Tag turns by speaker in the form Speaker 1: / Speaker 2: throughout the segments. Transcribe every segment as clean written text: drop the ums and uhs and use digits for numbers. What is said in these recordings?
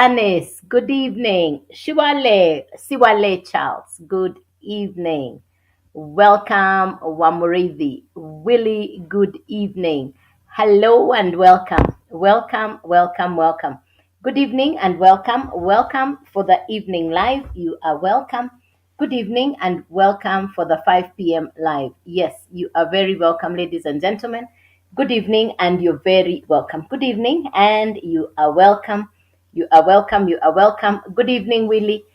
Speaker 1: Anis, good evening. Siwale Charles, good evening. Welcome, Wamurithi. Willie, good evening. Hello and welcome. Welcome, welcome, welcome. Good evening and welcome. Welcome for the evening live. You are welcome. Good evening and welcome for the 5 p.m. live. Yes, you are very welcome, ladies and gentlemen. Good evening and you're very welcome. Good evening and you are welcome. You are welcome. You are welcome. Good evening, Willie.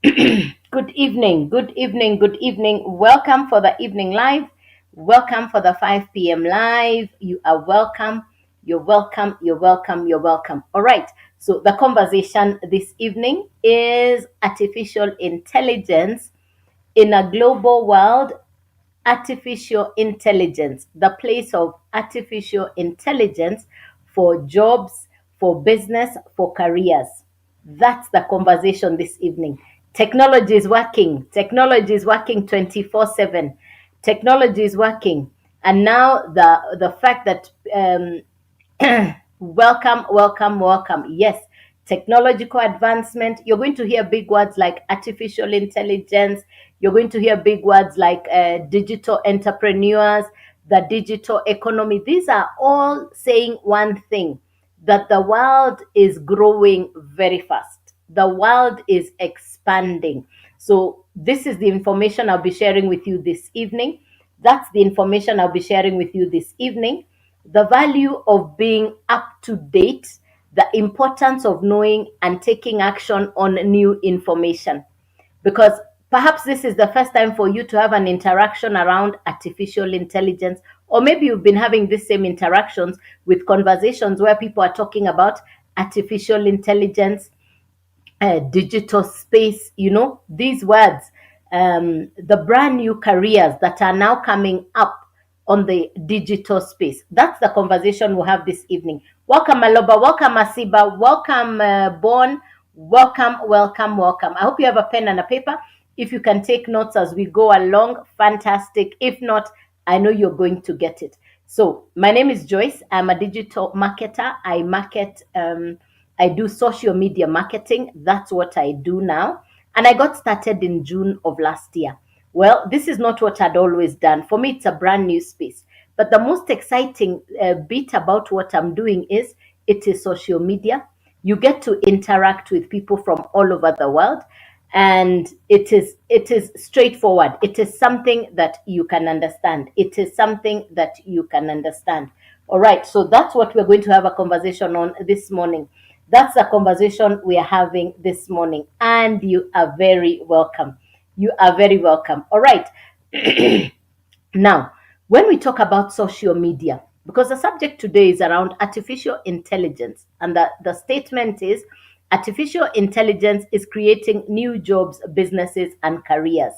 Speaker 1: Good evening. Good evening. Good evening. Welcome for the evening live. Welcome for the 5 p.m. live. You are welcome. You're welcome. You're welcome. You're welcome. All right. So the conversation this evening is artificial intelligence in a global world. Artificial intelligence, the place of artificial intelligence for jobs, for business, for careers. That's the conversation this evening. Technology is working. Technology is working 24/7. Technology is working. And now the fact that welcome, welcome, welcome. Yes, technological advancement. You're going to hear big words like artificial intelligence. You're going to hear big words like digital entrepreneurs, the digital economy. These are all saying one thing, that the world is growing very fast. The world is expanding. So, this is the information I'll be sharing with you this evening. That's the information I'll be sharing with you this evening. The value of being up to date, the importance of knowing and taking action on new information. Because perhaps this is the first time for you to have an interaction around artificial intelligence, or maybe you've been having the same interactions with conversations where people are talking about artificial intelligence, digital space, these words, the brand new careers that are now coming up on the digital space. That's the conversation we'll have this evening. Welcome, Maloba. Welcome, Asiba. Welcome, Bon. Welcome, welcome, welcome. I hope you have a pen and a paper. If you can take notes as we go along, fantastic. If not, I know you're going to get it. So, my name is Joyce. I'm a digital marketer. I market. I do social media marketing. That's what I do now. And I got started in June of last year. Well, this is not what I'd always done. For me, it's a brand new space. But the most exciting bit about what I'm doing is it is social media. You get to interact with people from all over the world, and it is straightforward. It is something that you can understand. It is something that you can understand. All right, so that's what we're going to have a conversation on this morning. That's the conversation we are having this morning, and you are very welcome. You are very welcome. All right. Now, when we talk about social media, because the subject today is around artificial intelligence, and the statement is artificial intelligence is creating new jobs, businesses, and careers.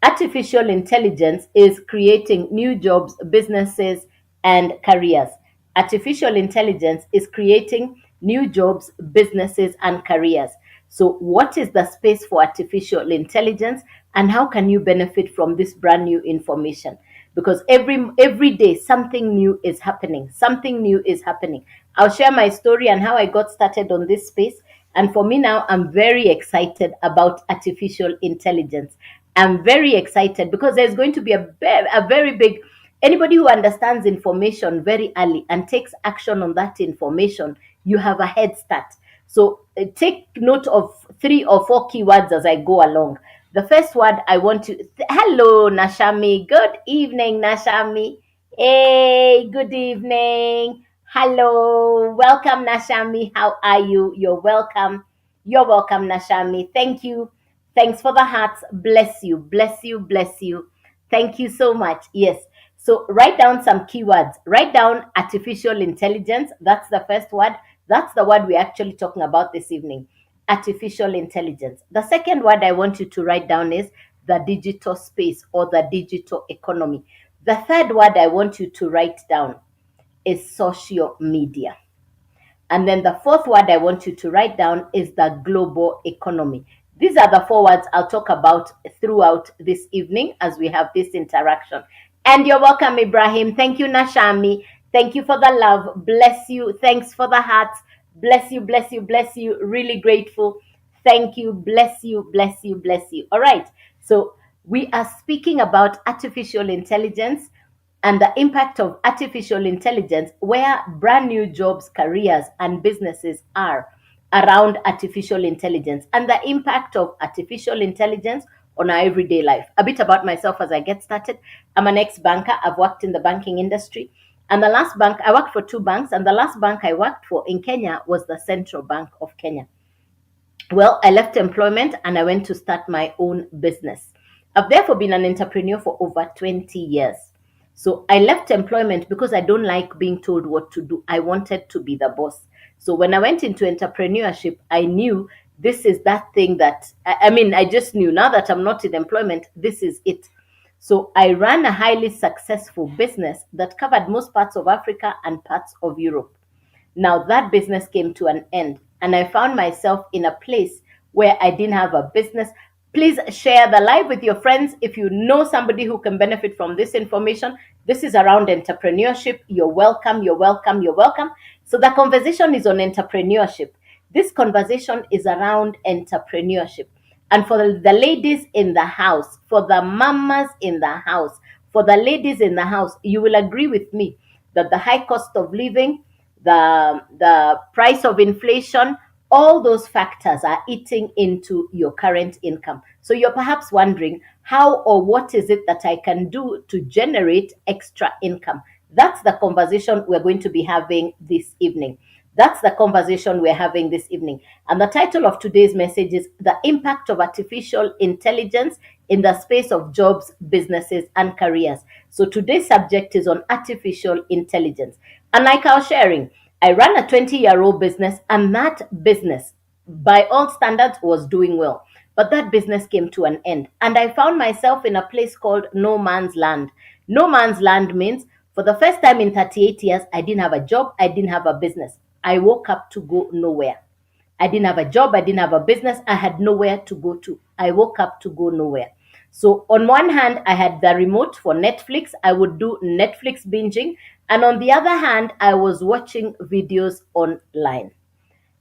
Speaker 1: Artificial intelligence is creating new jobs, businesses, and careers. Artificial intelligence is creating new jobs, businesses, and careers. So, what is the space for artificial intelligence, and how can you benefit from this brand new information? Because every day something new is happening. Something new is happening. I'll share my story and how I got started on this space. And for me now, I'm very excited about artificial intelligence. I'm very excited because there's going to be a very big, anybody who understands information very early and takes action on that information, you have a head start. So take note of 3 or 4 keywords as I go along. The first word I want to, hello, Nashami. Good evening, Nashami. Hey, good evening. Hello. Welcome, Nashami. How are you? You're welcome. You're welcome, Nashami. Thank you. Thanks for the hearts. Bless you. Bless you. Bless you. Thank you so much. Yes. So write down some keywords. Write down artificial intelligence. That's the first word. That's the word we're actually talking about this evening. Artificial intelligence. The second word I want you to write down is the digital space or the digital economy. The third word I want you to write down is social media. And then the fourth word I want you to write down is the global economy. These are the 4 words I'll talk about throughout this evening as we have this interaction. And you're welcome, Ibrahim. Thank you, Nashami. Thank you for the love. Bless you. Thanks for the hearts. Bless you, bless you, bless you. Really grateful. Thank you. Bless you, bless you, bless you. All right. So we are speaking about artificial intelligence and the impact of artificial intelligence, where brand new jobs, careers, and businesses are around artificial intelligence, and the impact of artificial intelligence on our everyday life. A bit about myself as I get started. I'm an ex banker, I've worked in the banking industry. And the last bank, I worked for two banks, and the last bank I worked for in Kenya was the Central Bank of Kenya. Well, I left employment and I went to start my own business. I've therefore been an entrepreneur for over 20 years. So I left employment because I don't like being told what to do. I wanted to be the boss. So when I went into entrepreneurship, I knew this is that thing that, I just knew now that I'm not in employment, this is it. So I ran a highly successful business that covered most parts of Africa and parts of Europe. Now that business came to an end, and I found myself in a place where I didn't have a business. Please share the live with your friends if you know somebody who can benefit from this information. This is around entrepreneurship. You're welcome, you're welcome, you're welcome. So the conversation is on entrepreneurship. This conversation is around entrepreneurship. And for the ladies in the house, for the mamas in the house, for the ladies in the house, you will agree with me that the high cost of living, the price of inflation, all those factors are eating into your current income. So you're perhaps wondering how or what is it that I can do to generate extra income. That's the conversation we're going to be having this evening. That's the conversation we're having this evening. And the title of today's message is The Impact of Artificial Intelligence in the Space of Jobs, Businesses, and Careers. So today's subject is on artificial intelligence. And like I was sharing, I ran a 20-year-old business, and that business, by all standards, was doing well. But that business came to an end, and I found myself in a place called no man's land. No man's land means for the first time in 38 years, I didn't have a job, I didn't have a business. I woke up to go nowhere. I didn't have a job, I didn't have a business, I had nowhere to go to. I woke up to go nowhere. So, on one hand, I had the remote for Netflix. I would do Netflix binging. And on the other hand, I was watching videos online.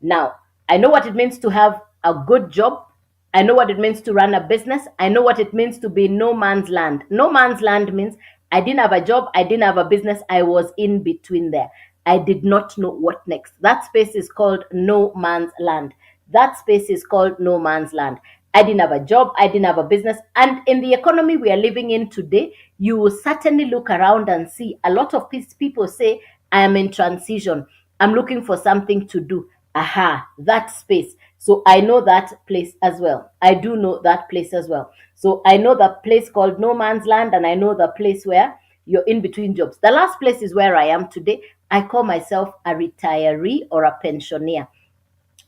Speaker 1: Now, I know what it means to have a good job. I know what it means to run a business. I know what it means to be no man's land. No man's land means I didn't have a job, I didn't have a business, I was in between there. I did not know what next. That space is called no man's land. That space is called no man's land. I didn't have a job, I didn't have a business. And in the economy we are living in today, you will certainly look around and see a lot of people say, I am in transition. I'm looking for something to do. Aha, that space. So I know that place as well. I do know that place as well. So I know the place called no man's land, and I know the place where you're in between jobs. The last place is where I am today. I call myself a retiree or a pensioner.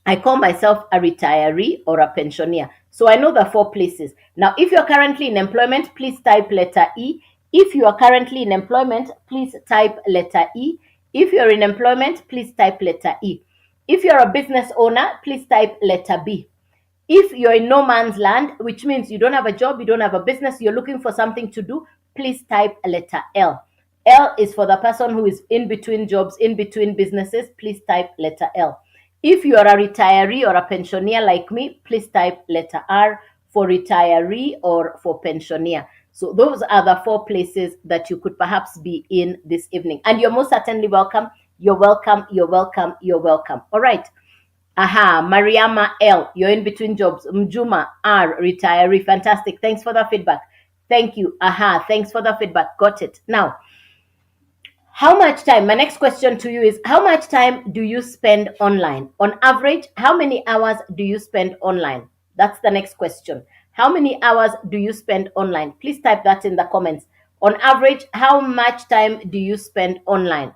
Speaker 1: I call myself a retiree or a pensioner. So I know the four places. Now, if you're currently in employment, please type letter E. If you are currently in employment, please type letter E. If you're in employment, please type letter E. If you're a business owner, please type letter B. If you're in no man's land, which means you don't have a job, you don't have a business, you're looking for something to do, please type letter L. L is for the person who is in between jobs, in between businesses, please type letter L. If you are a retiree or a pensioner like me, please type letter R for retiree or for pensioner. So those are the four places that you could perhaps be in this evening. And you're most certainly welcome. You're welcome. You're welcome. You're welcome. All right. Aha, Mariama L, you're in between jobs. Mjuma R, retiree. Fantastic. Thanks for the feedback. Thank you. Aha, thanks for the feedback. Got it. Now, how much time? My next question to you is how much time do you spend online? On average, how many hours do you spend online? That's the next question. How many hours do you spend online? Please type that in the comments. On average, how much time do you spend online?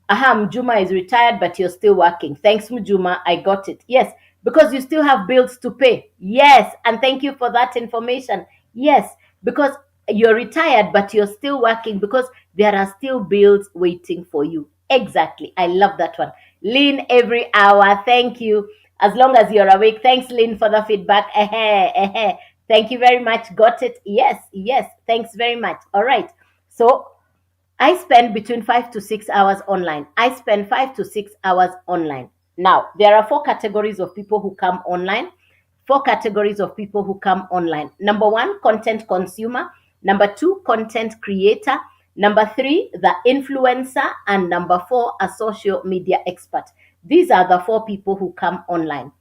Speaker 1: Aha, Mjuma is retired, but you're still working. Thanks, Mjuma. I got it. Yes, because you still have bills to pay. Yes, and thank you for that information. Yes, because you're retired, but you're still working because there are still bills waiting for you. Exactly. I love that one. Lynn, every hour. Thank you. As long as you're awake. Thanks, Lynn, for the feedback. Thank you very much. Got it. Yes, yes. Thanks very much. All right. So I spend between 5 to 6 hours online. I spend 5 to 6 hours online. Now, there are four categories of people who come online. Four categories of people who come online. Number one, content consumer. Number two, content creator. Number three, the influencer. And number four, a social media expert. These are the four people who come online.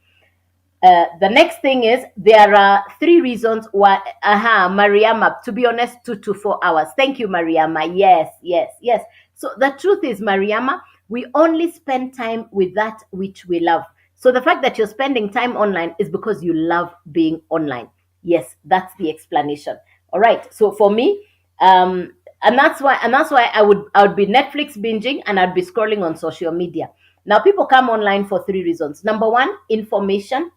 Speaker 1: The next thing is there are three reasons why. Mariama, to be honest, 2 to 4 hours. Thank you, Mariama. Yes, yes, yes. So the truth is, Mariama, we only spend time with that which we love. So the fact that you're spending time online is because you love being online. Yes, that's the explanation. All right. So for me, and that's why I would be Netflix binging and I'd be scrolling on social media. Now people come online for three reasons. Number one, information.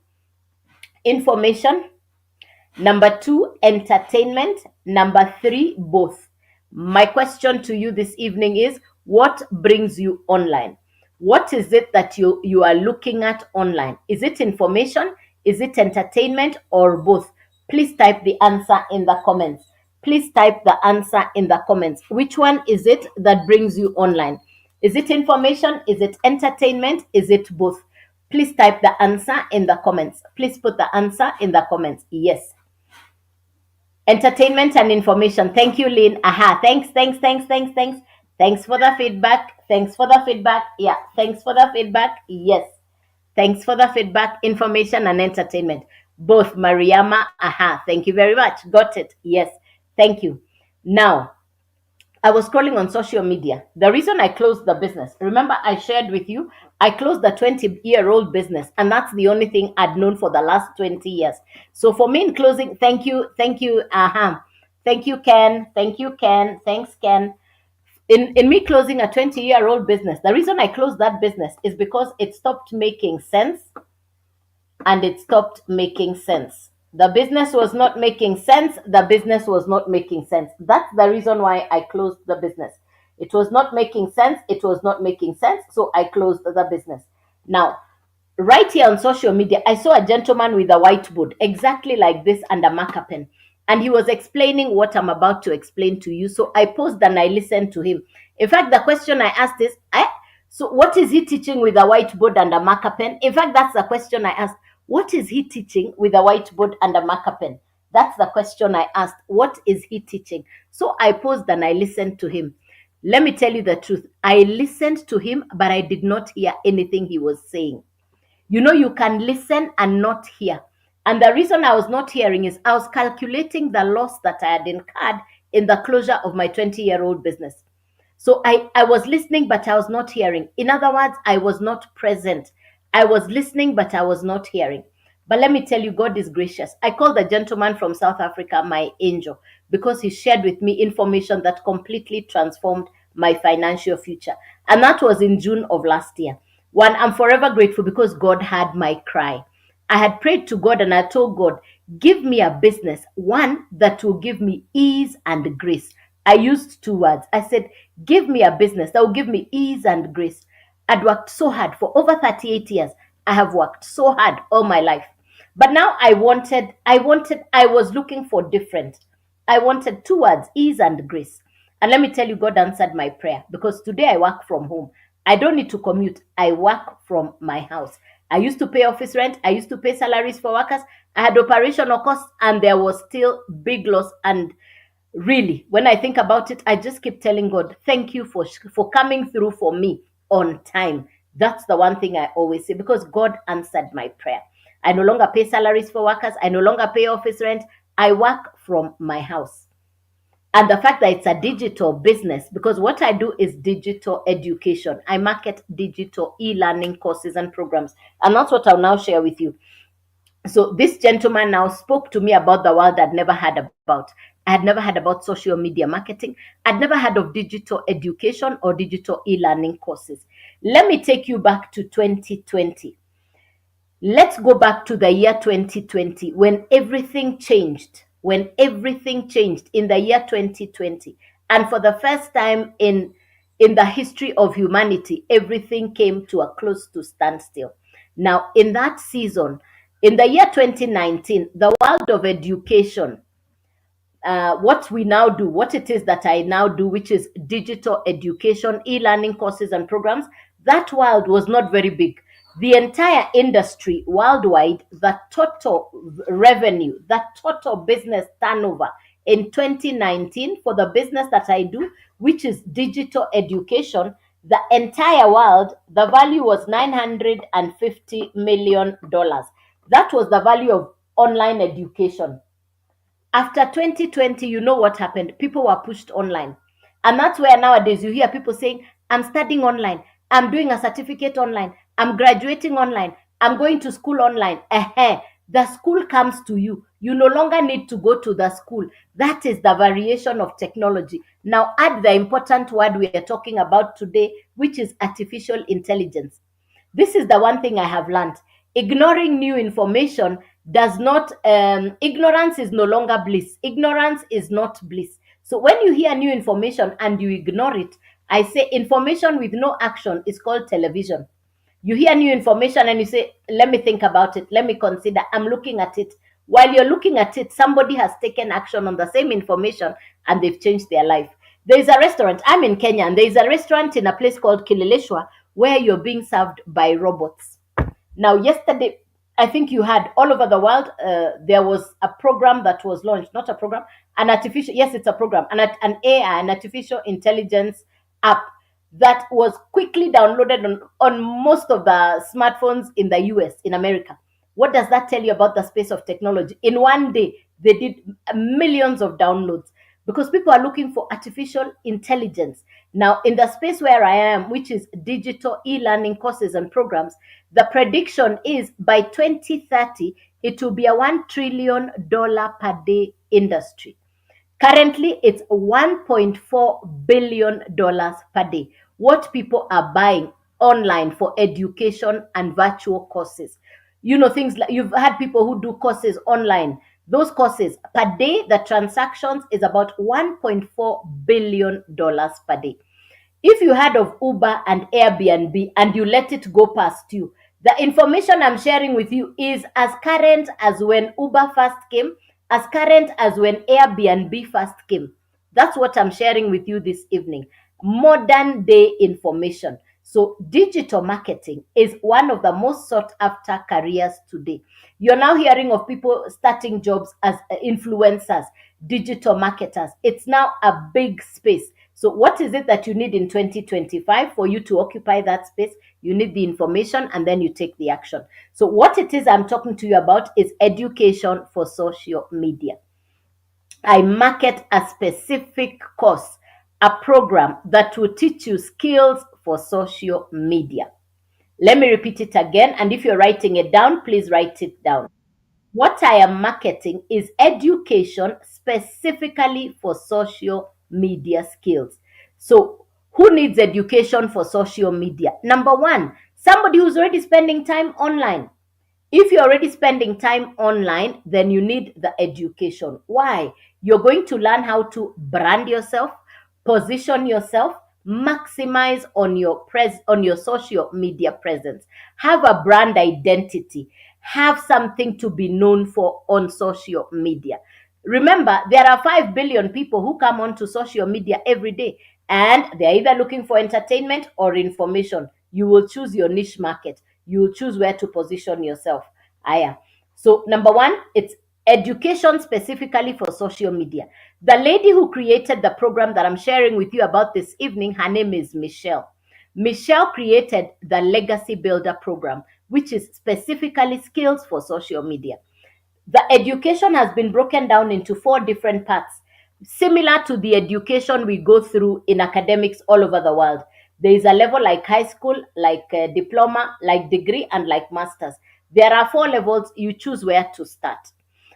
Speaker 1: Number two, entertainment. Number three, both. My question to you this evening is, what brings you online? What is it that you are looking at online? Is it information? Is it entertainment, or both? Please type the answer in the comments. Please type the answer in the comments. Which one is it that brings you online? Is it information? Is it entertainment? Is it both? Please type the answer in the comments. Please put the answer in the comments. Yes. Entertainment and information. Thank you, Lynn. Aha. Thanks, thanks, thanks, thanks, thanks. Thanks for the feedback. Thanks for the feedback. Yeah. Thanks for the feedback. Yes. Thanks for the feedback. Information and entertainment. Both, Mariama. Aha. Thank you very much. Got it. Yes. Thank you. Now, I was scrolling on social media. The reason I closed the business, remember I shared with you, I closed the 20-year-old business, and that's the only thing I'd known for the last 20 years. So for me in closing, thank you, thank you, Ken, thank you, Ken, thanks, Ken. In me closing a 20-year-old business, the reason I closed that business is because it stopped making sense and it stopped making sense. The business was not making sense. The business was not making sense. That's the reason why I closed the business. It was not making sense. It was not making sense. So I closed the business. Now, right here on social media, I saw a gentleman with a whiteboard exactly like this and a marker pen. And he was explaining what I'm about to explain to you. So I paused and I listened to him. In fact, the question I asked is, so what is he teaching with a whiteboard and a marker pen? In fact, that's the question I asked. What is he teaching with a whiteboard and a marker pen? That's the question I asked. What is he teaching? So I paused and I listened to him. Let me tell you the truth. I listened to him, but I did not hear anything he was saying. You know, you can listen and not hear. And the reason I was not hearing is I was calculating the loss that I had incurred in the closure of my 20-year-old business. So I was listening, but I was not hearing. In other words, I was not present. I was listening, but I was not hearing. But let me tell you, God is gracious. I call the gentleman from South Africa my angel because he shared with me information that completely transformed my financial future. And that was in June of last year. One, I'm forever grateful because God had my cry. I had prayed to God and I told God, give me a business, one that will give me ease and grace. I used two words. I said, give me a business that will give me ease and grace. I'd worked so hard for over 38 years. I have worked so hard all my life. But now I was looking for different. I wanted two words, ease and grace. And let me tell you, God answered my prayer because today I work from home. I don't need to commute. I work from my house. I used to pay office rent. I used to pay salaries for workers. I had operational costs and there was still big loss. And really, when I think about it, I just keep telling God, thank you for coming through for me on time. That's the one thing I always say because God answered my prayer. I no longer pay salaries for workers. I no longer pay office rent. I work from my house. And the fact that it's a digital business, because what I do is digital education. I market digital e-learning courses and programs. And that's what I'll now share with you. So this gentleman now spoke to me about the world I'd never heard about. I had never heard about social media marketing. I'd never heard of digital education or digital e-learning courses. Let me take you back to 2020. Let's go back to the year 2020 when everything changed. When everything changed in the year 2020. And for the first time in the history of humanity, everything came to a close to standstill. Now, in that season, in the year 2019, the world of education, what we now do, what it is that I now do, which is digital education, e-learning courses and programs, that world was not very big. The entire industry worldwide, the total revenue, the total business turnover in 2019 for the business that I do, which is digital education, the entire world, the value was $950 million. That was the value of online education. After 2020, you know what happened? People were pushed online. And that's where nowadays you hear people saying, I'm studying online, I'm doing a certificate online, I'm graduating online, I'm going to school online. The school comes to you. You no longer need to go to the school. That is the variation of technology. Now, add the important word we are talking about today, which is artificial intelligence. This is the one thing I have learned. Ignoring new information does not, ignorance is no longer bliss. Ignorance is not bliss. So when you hear new information and you ignore it, I say information with no action is called television. You hear new information and you say, let me think about it, let me consider, I'm looking at it. While you're looking at it, somebody has taken action on the same information and they've changed their life. There is a restaurant, I'm in Kenya, and there is a restaurant in a place called Kileleshwa where you're being served by robots. Now, yesterday, I think you had all over the world, there was a program that was launched, not a program, an artificial, yes, it's a program, an AI, an artificial intelligence app that was quickly downloaded on most of the smartphones in the US, in America. What does that tell you about the space of technology? In one day, they did millions of downloads because people are looking for artificial intelligence. Now, in the space where I am, which is digital e learning courses and programs, the prediction is by 2030, it will be a $1 trillion per day industry. Currently, it's $1.4 billion per day. What people are buying online for education and virtual courses. You know, things like you've had people who do courses online. Those courses per day, the transactions is about $1.4 billion per day. If you heard of Uber and Airbnb and you let it go past you, the information I'm sharing with you is as current as when Uber first came, as current as when Airbnb first came. That's what I'm sharing with you this evening. Modern day information. So, digital marketing is one of the most sought after careers today. You're now hearing of people starting jobs as influencers, digital marketers. It's now a big space. So, what is it that you need in 2025 for you to occupy that space? You need the information and then you take the action. So, what it is I'm talking to you about is education for social media. I market a specific course, a program that will teach you skills for social media. Let me repeat it again. And if you're writing it down, please write it down. What I am marketing is education specifically for social media skills. So, who needs education for social media? Number one, somebody who's already spending time online. If you're already spending time online, then you need the education. Why? You're going to learn how to brand yourself, position yourself, maximize on your social media presence. Have a brand identity. Have something to be known for on social media. Remember, there are 5 billion people who come onto social media every day, and they're either looking for entertainment or information. You will choose your niche market. You will choose where to position yourself. Aya. So, number one, it's education specifically for social media. The lady who created the program that I'm sharing with you about this evening, her name is Michelle. Michelle created the Legacy Builder program, which is specifically skills for social media. The education has been broken down into four different parts, similar to the education we go through in academics all over the world. There is a level like high school, like diploma, like degree, and like masters. There are four levels. You choose where to start.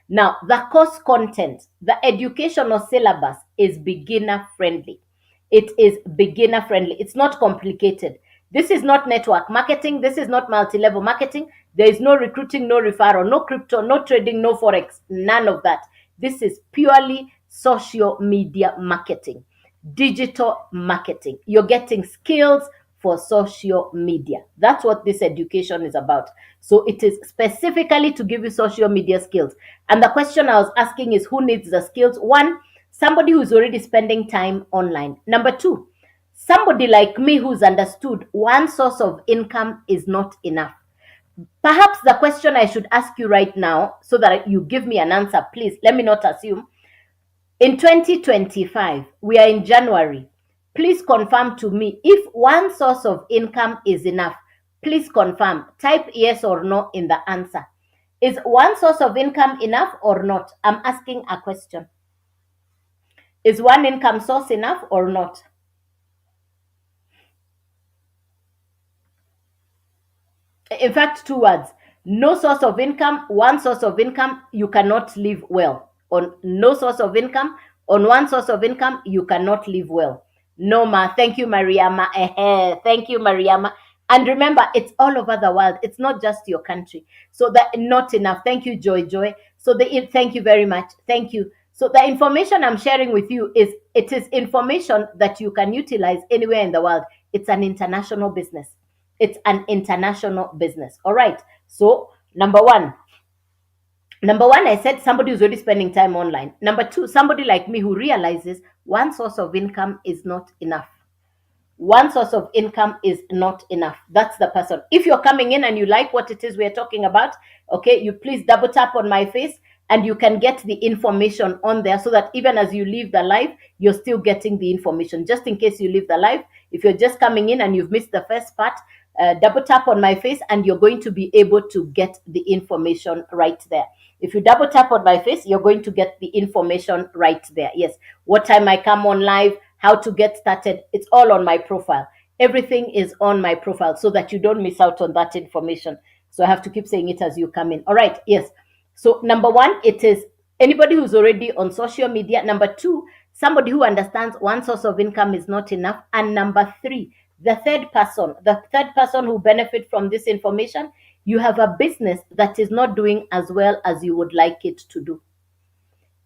Speaker 1: Now, the course content, the educational syllabus is beginner friendly. It is beginner friendly. It's not complicated. This is not network marketing. This is not multi level marketing. There is no recruiting, no referral, no crypto, no trading, no forex, none of that. This is purely social media marketing, digital marketing. You're getting skills for social media. That's what this education is about. So it is specifically to give you social media skills. And the question I was asking is who needs the skills? One, somebody who's already spending time online. Number two, somebody like me who's understood one source of income is not enough. Perhaps the question I should ask you right now, so that you give me an answer, please let me not assume. In 2025, we are in January. Please confirm to me if one source of income is enough. Please confirm. Type yes or no in the answer. Is one source of income enough or not? I'm asking a question. Is one income source enough or not? In fact, two words: no source of income, one source of income, you cannot live well. On no source of income, on one source of income, you cannot live well. No, ma. Thank you, Mariama. Thank you, Mariama. And remember, it's all over the world. It's not just your country. So that not enough. Thank you, Joy Joy. So thank you very much. Thank you. So the information I'm sharing with you is information that you can utilize anywhere in the world. It's an international business. It's an international business. All right. So number one, I said somebody who's already spending time online. Number two, somebody like me who realizes one source of income is not enough. One source of income is not enough. That's the person. If you're coming in and you like what it is we're talking about, okay, you please double tap on my face and you can get the information on there, so that even as you leave the live, you're still getting the information. Just in case you leave the live, if you're just coming in and you've missed the first part, double tap on my face and you're going to be able to get the information right there. If you double tap on my face, you're going to get the information right there. Yes, what time I come on live, how to get started, it's all on my profile. Everything is on my profile so that you don't miss out on that information. So I have to keep saying it as you come in. All right, yes. So number one, it is anybody who's already on social media. Number two, somebody who understands one source of income is not enough. And number three, the third person who benefit from this information, you have a business that is not doing as well as you would like it to do.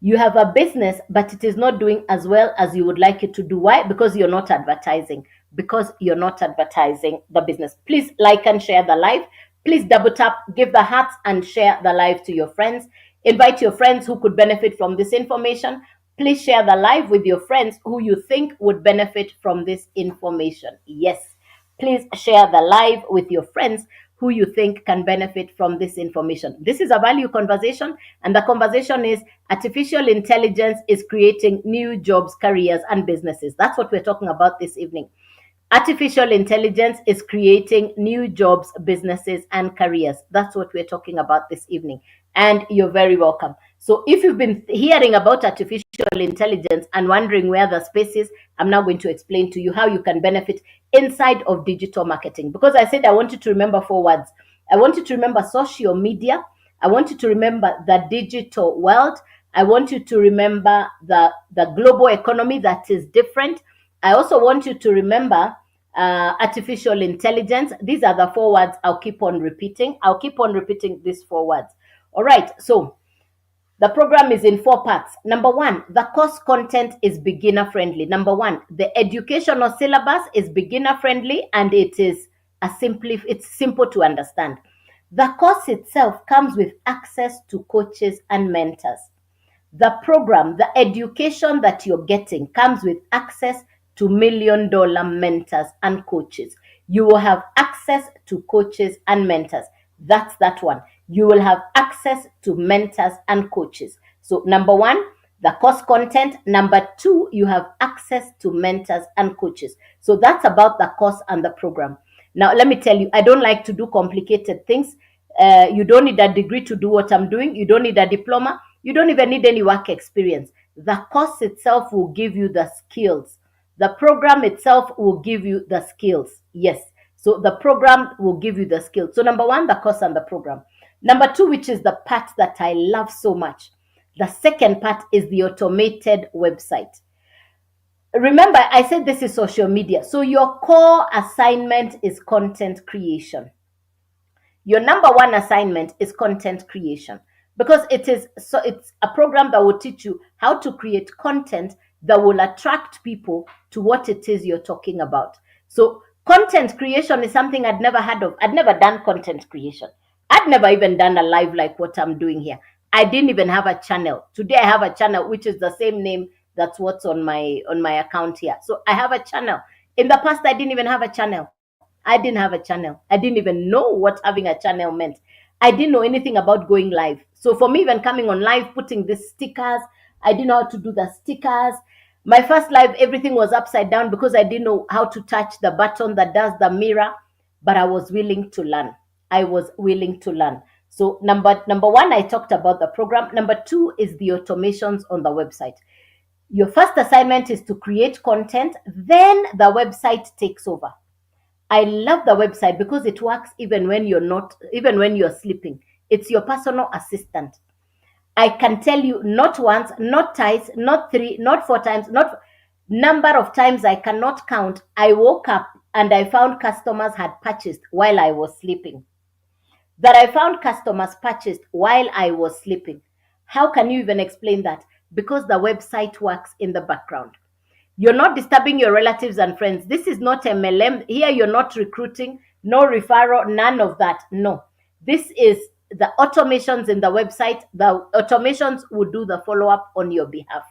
Speaker 1: You have a business, but it is not doing as well as you would like it to do. Why? Because you're not advertising. Because you're not advertising the business. Please like and share the live. Please double tap, give the hearts, and share the live to your friends. Invite your friends who could benefit from this information. Please share the live with your friends who you think would benefit from this information. Yes. Please share the live with your friends who you think can benefit from this information. This is a value conversation, and the conversation is artificial intelligence is creating new jobs, careers, and businesses. That's what we're talking about this evening. Artificial intelligence is creating new jobs, businesses, and careers. That's what we're talking about this evening. And you're very welcome. So, if you've been hearing about artificial intelligence and wondering where the space is, I'm now going to explain to you how you can benefit inside of digital marketing. Because I said I want you to remember four words. I want you to remember social media. I want you to remember the digital world. I want you to remember the global economy that is different. I also want you to remember artificial intelligence. These are the four words I'll keep on repeating. I'll keep on repeating these four words. All right. So the program is in four parts. Number one, the course content is beginner friendly. Number one, the educational syllabus is beginner friendly, and it's simple to understand. The course itself comes with access to coaches and mentors. The program, the education that you're getting comes with access to $1 million mentors and coaches. You will have access to coaches and mentors. That's that one. You will have access to mentors and coaches. So, number one, the course content. Number two, you have access to mentors and coaches. So, that's about the course and the program. Now, let me tell you, I don't like to do complicated things. You don't need a degree to do what I'm doing. You don't need a diploma. You don't even need any work experience. The course itself will give you the skills. The program itself will give you the skills. Yes. So the program will give you the skills. So number one, the course and the program. Number two, which is the part that I love so much. The second part is the automated website. Remember, I said this is social media. So your core assignment is content creation. Your number one assignment is content creation, because it's a program that will teach you how to create content that will attract people to what it is you're talking about. So content creation is something I'd never heard of. I'd never done content creation. I'd never even done a live like what I'm doing here. I didn't even have a channel. Today I have a channel which is the same name that's what's on my account here. So I have a channel. In the past I didn't even have a channel. I didn't have a channel. I didn't even know what having a channel meant. I didn't know anything about going live. So for me, even coming on live, putting the stickers, I didn't know how to do the stickers. My first live, everything was upside down because I didn't know how to touch the button that does the mirror, but I was willing to learn. I was willing to learn. So number one, I talked about the program. Number two is the automations on the website. Your first assignment is to create content, then the website takes over. I love the website because it works even when you're sleeping. It's your personal assistant. I can tell you not once, not twice, not three, not four times, not number of times I cannot count. I woke up and I found customers had purchased while I was sleeping. That I found customers purchased while I was sleeping. How can you even explain that? Because the website works in the background. You're not disturbing your relatives and friends. This is not MLM. Here, you're not recruiting, no referral, none of that. No. This is the automations in the website. The automations will do the follow up on your behalf.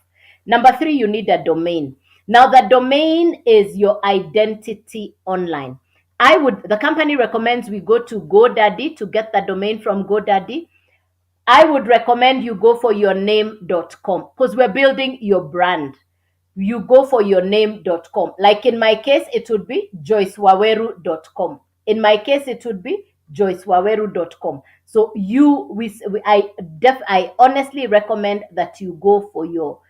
Speaker 1: Number three, you need a domain. Now, the domain is your identity online. The company recommends we go to GoDaddy to get the domain from GoDaddy. I would recommend you go for yourname.com because we're building your brand. You go for yourname.com. Like in my case, it would be joycewaweru.com. In my case, it would be joycewaweru.com. So I honestly recommend that you go for your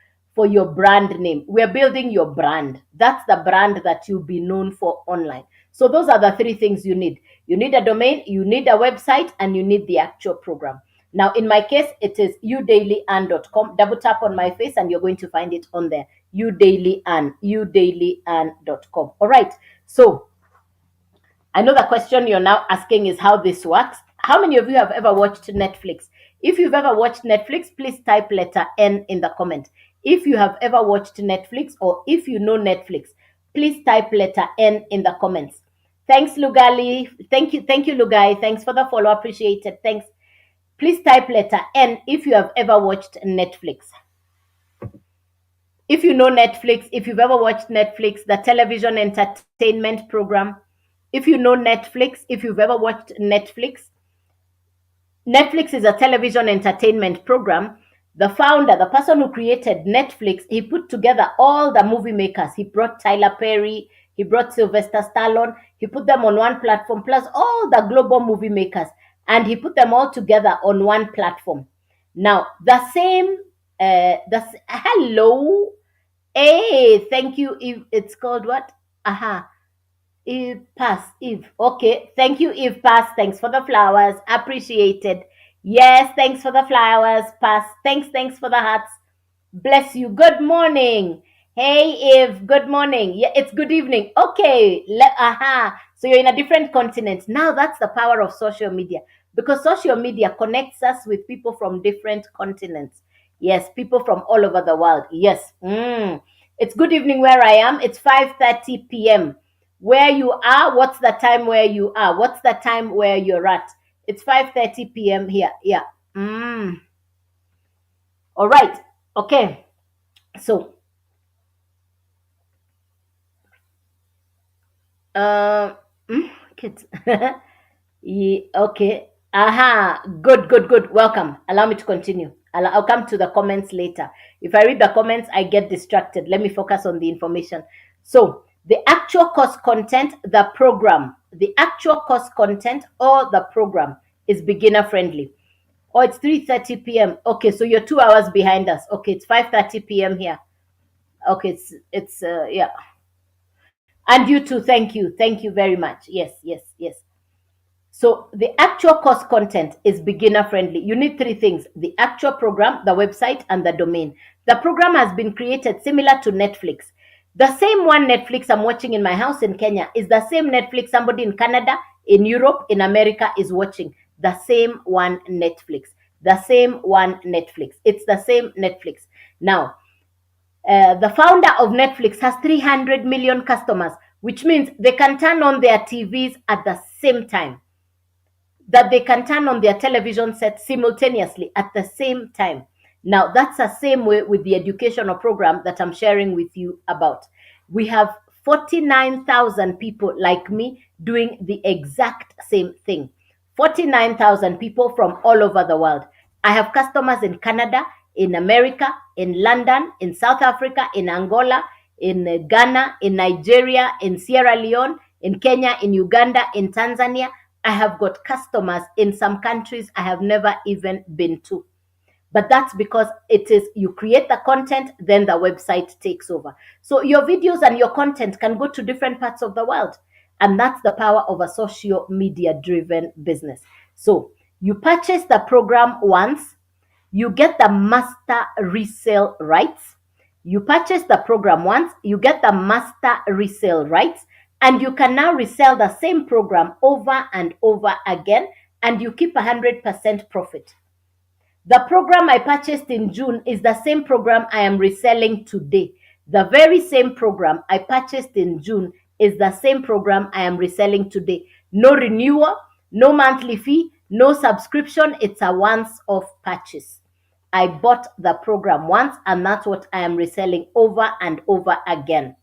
Speaker 1: brand name. We're building your brand. That's the brand that you'll be known for online. So those are the three things you need. You need a domain, you need a website, and you need the actual program. Now, in my case, it is udailyand.com. Double tap on my face and you're going to find it on there. udailyand.com. All right. So I know the question you're now asking is how this works. How many of you have ever watched Netflix? If you've ever watched Netflix, please type letter N in the comment. If you have ever watched Netflix or if you know Netflix, please type letter N in the comments. Thanks, Lugali. Thank you, Lugai. Thanks for the follow. Appreciate it. Thanks. Please type letter N if you have ever watched Netflix. If you know Netflix, if you've ever watched Netflix, the television entertainment program, if you know Netflix, if you've ever watched Netflix, Netflix is a television entertainment program. The founder, the person who created Netflix, he put together all the movie makers. He brought Tyler Perry, he brought Sylvester Stallone, he put them on one platform, plus all the global movie makers, and he put them all together on one platform. Now, hello, hey, thank you. It's called what? Eve Pass. Eve. Okay. Thank you, Eve Pass. Thanks for the flowers. Appreciated. Yes, thanks for the flowers. Pass. Thanks for the hearts. Bless you. Good morning. Hey, Eve. Good morning. Yeah, it's good evening. Okay. So you're in a different continent. Now that's the power of social media because social media connects us with people from different continents. Yes, people from all over the world. Yes. It's good evening where I am. It's 5:30 p.m. Where you are, what's the time where you are? What's the time where you're at? It's 5:30 p.m. here. Yeah. All right. Okay. So, kids. Yeah, okay. Good. Welcome. Allow me to continue. I'll come to the comments later. If I read the comments, I get distracted. Let me focus on the information. So, the actual course content, the actual course content or the program is beginner friendly. Oh, it's 3:30 p.m. Okay, so you're 2 hours behind us. Okay, it's 5:30 p.m. here. Okay, it's yeah. And you too. Thank you. Thank you very much. Yes. So the actual course content is beginner friendly. You need three things: the actual program, the website, and the domain. The program has been created similar to Netflix. The same one Netflix I'm watching in my house in Kenya is the same Netflix somebody in Canada, in Europe, in America is watching. The same one Netflix. The same one Netflix. It's the same Netflix. Now, the founder of Netflix has 300 million customers, which means they can turn on their TVs at the same time. That they can turn on their television set simultaneously at the same time. Now, that's the same way with the educational program that I'm sharing with you about. We have 49,000 people like me doing the exact same thing. 49,000 people from all over the world. I have customers in Canada, in America, in London, in South Africa, in Angola, in Ghana, in Nigeria, in Sierra Leone, in Kenya, in Uganda, in Tanzania. I have got customers in some countries I have never even been to. But that's because it is you create the content, then the website takes over. So your videos and your content can go to different parts of the world. And that's the power of a social media driven business. So you purchase the program once, you get the master resale rights. You purchase the program once, you get the master resale rights, and you can now resell the same program over and over again, and you keep 100% profit. The program I purchased in June is the same program I am reselling today. The very same program I purchased in June is the same program I am reselling today. No renewal, no monthly fee, no subscription. It's a once off purchase. I bought the program once, and that's what I am reselling over and over again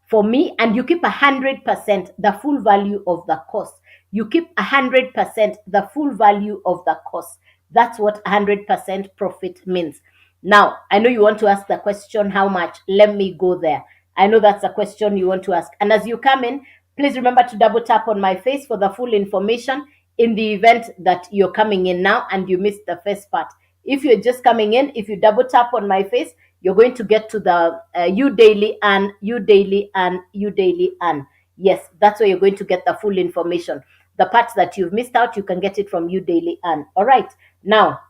Speaker 1: for me. And you keep 100% the full value of the cost. You keep 100% the full value of the cost. That's what 100% profit means. Now, I know you want to ask the question, how much? Let me go there. I know that's a question you want to ask. And as you come in, please remember to double tap on my face for the full information in the event that you're coming in now and you missed the first part. If you're just coming in, if you double tap on my face, you're going to get to the you daily and you daily and you daily and yes, that's where you're going to get the full information. The parts that you've missed out, you can get it from you daily and all right. Now,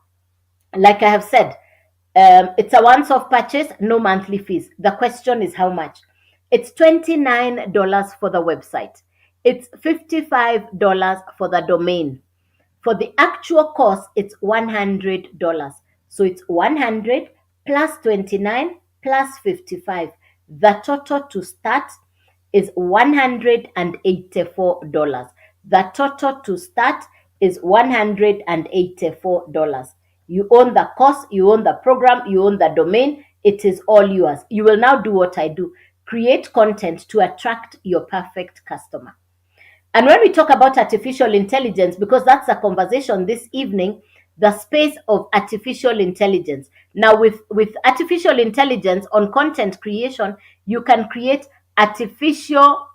Speaker 1: like I have said, it's a once-off purchase, no monthly fees. The question is how much? It's $29 for the website. It's $55 for the domain. For the actual cost, it's $100. So it's 100 plus 29 plus 55. The total to start is $184. The total to start is $184. You own the course, you own the program, you own the domain. It is all yours. You will now do what I do. Create content to attract your perfect customer. And when we talk about artificial intelligence, because that's a conversation this evening, the space of artificial intelligence. Now, with artificial intelligence on content creation, you can create artificial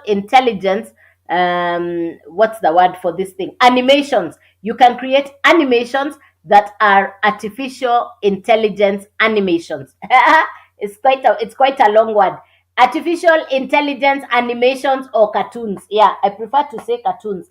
Speaker 1: intelligence. What's the word for this thing? Animations. You can create animations that are artificial intelligence animations. It's quite a long word. Artificial intelligence animations or cartoons. Yeah, I prefer to say cartoons.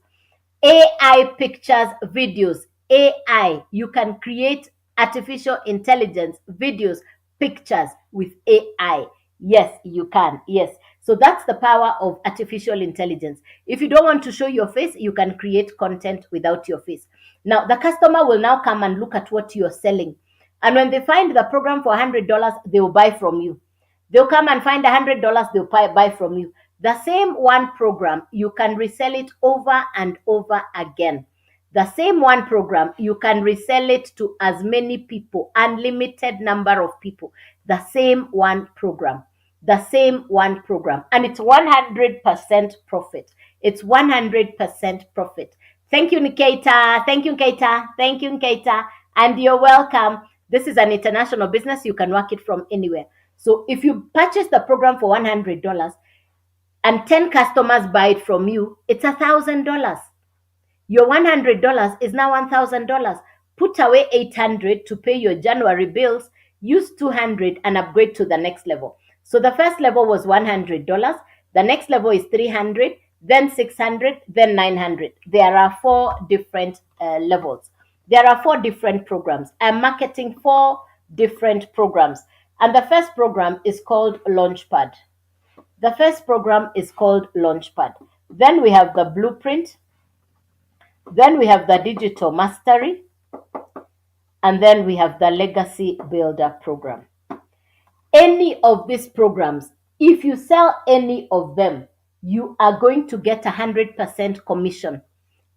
Speaker 1: AI pictures, videos. AI. You can create artificial intelligence videos, pictures with AI. Yes, you can. Yes. So that's the power of artificial intelligence. If you don't want to show your face, you can create content without your face. Now, the customer will now come and look at what you're selling. And when they find the program for $100, they will buy from you. They'll come and find $100, they'll buy from you. The same one program, you can resell it over and over again. The same one program, you can resell it to as many people, unlimited number of people. The same one program. The same one program. And it's 100% profit. It's 100% profit. Thank you, Nikita. Thank you, Nikita. Thank you, Nikita. And you're welcome. This is an international business. You can work it from anywhere. So if you purchase the program for $100 and 10 customers buy it from you, it's $1,000. Your $100 is now $1,000. Put away $800 to pay your January bills. Use $200 and upgrade to the next level. So the first level was $100. The next level is $300, then $600, then $900. There are four different levels. There are four different programs. I'm marketing four different programs. And the first program is called Launchpad. The first program is called Launchpad. Then we have the Blueprint. Then we have the Digital Mastery. And then we have the Legacy Builder program. Any of these programs, if you sell any of them, you are going to get 100% commission.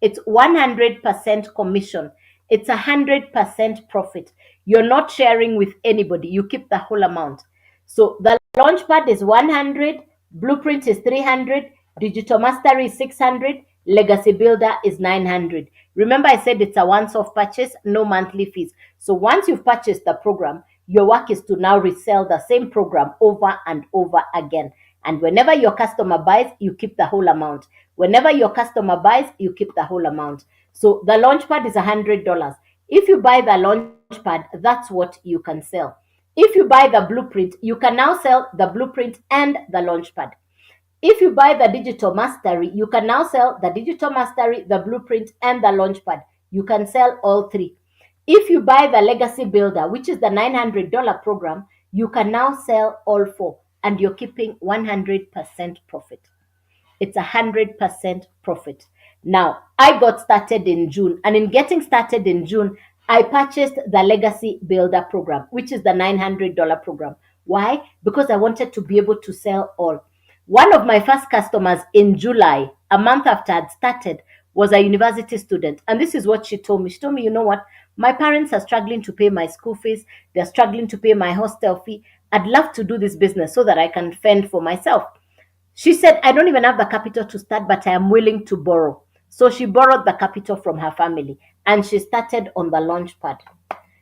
Speaker 1: It's 100% commission. It's 100% profit. You're not sharing with anybody. You keep the whole amount. So the Launchpad is 100 Blueprint is 300, Digital Mastery is 600, Legacy Builder is 900. Remember, I said it's a once off purchase, no monthly fees. So once you've purchased the program, your work is to now resell the same program over and over again. And whenever your customer buys, you keep the whole amount. Whenever your customer buys, you keep the whole amount. So the launchpad is $100. If you buy the launchpad, that's what you can sell. If you buy the blueprint, you can now sell the blueprint and the launchpad. If you buy the digital mastery, you can now sell the digital mastery, the blueprint, and the launchpad. You can sell all three. If you buy the legacy builder, which is the $900 program, you can now sell all four, and you're keeping 100% profit. It's 100% profit. Now, I got started in June, and in getting started in June, I purchased the Legacy Builder program, which is the $900 program. Why? Because I wanted to be able to sell all. One of my first customers in July, a month after I'd started, was a university student. And this is what she told me. She told me, you know what? My parents are struggling to pay my school fees. They're struggling to pay my hostel fee. I'd love to do this business so that I can fend for myself. She said, I don't even have the capital to start, but I am willing to borrow. So she borrowed the capital from her family and she started on the launch pad.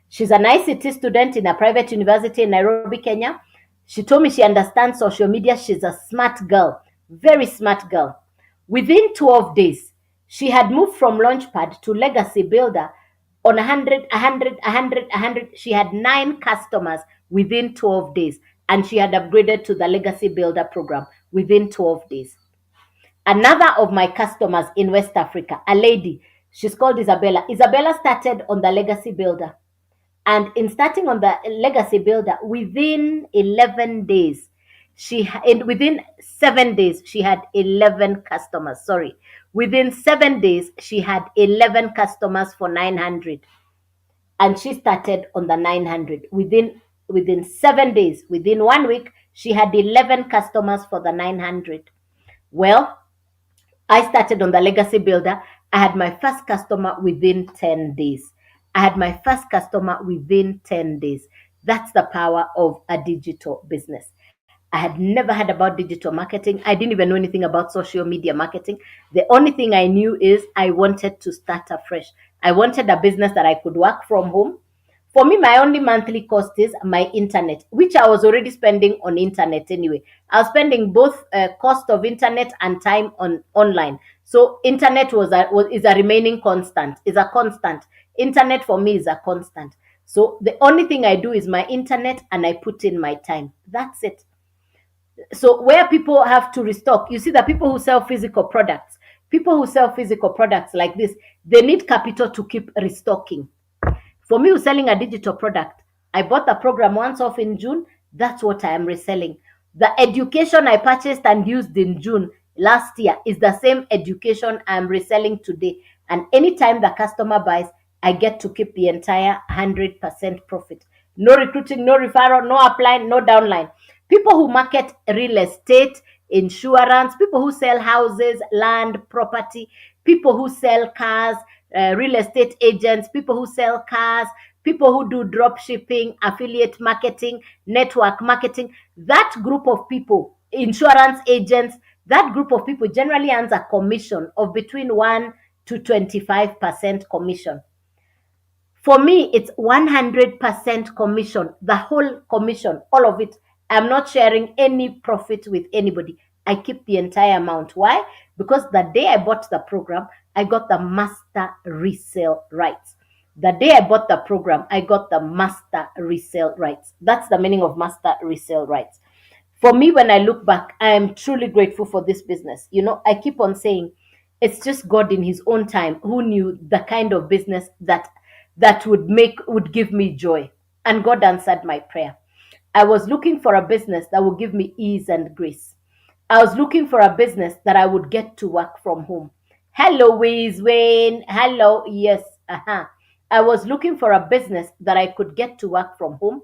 Speaker 1: She's an ICT student in a private university in Nairobi, Kenya. She told me she understands social media. She's a smart girl, very smart girl. Within 12 days, she had moved from Launchpad to Legacy Builder on 100, 100, 100, 100. She had 9 customers within 12 days, and she had upgraded to the Legacy Builder program within 12 days. Another of my customers in West Africa, a lady, she's called Isabella. Isabella started on the Legacy Builder. And in starting on the Legacy Builder, within 11 days, within 7 days, she had 11 customers. Sorry. Within 7 days, she had 11 customers for 900. And she started on the 900. Within 7 days, within 1 week, she had 11 customers for the 900. Well, I started on the Legacy Builder. I had my first customer within 10 days. I had my first customer within 10 days. That's the power of a digital business. I had never heard about digital marketing. I didn't even know anything about social media marketing. The only thing I knew is I wanted to start afresh. I wanted a business that I could work from home. For me, my only monthly cost is my internet, which I was already spending on internet anyway. I was spending both cost of internet and time on online. So internet is a remaining constant, is a constant. Internet for me is a constant. So the only thing I do is my internet and I put in my time. That's it. So where people have to restock, you see the people who sell physical products like this, they need capital to keep restocking. For me, who's selling a digital product, I bought the program once off in June. That's what I am reselling. The education I purchased and used in June last year is the same education I'm reselling today. And anytime the customer buys, I get to keep the entire 100% profit. No recruiting, no referral, no upline, no downline. People who market real estate, insurance, people who sell houses, land, property, people who sell cars, real estate agents, people who sell cars, people who do drop shipping, affiliate marketing, network marketing. That group of people, insurance agents, that group of people generally earns a commission of between 1 to 25% commission. For me, it's 100% commission, the whole commission, all of it. I'm not sharing any profit with anybody. I keep the entire amount. Why? Because the day I bought the program, I got the master resale rights. The day I bought the program, I got the master resale rights. That's the meaning of master resale rights. For me, when I look back, I am truly grateful for this business. I keep on saying it's just God in his own time who knew the kind of business that would give me joy. And God answered my prayer. I was looking for a business that would give me ease and grace. I was looking for a business that I would get to work from home. Hello, Wiz Wayne. Hello, yes. I was looking for a business that I could get to work from home.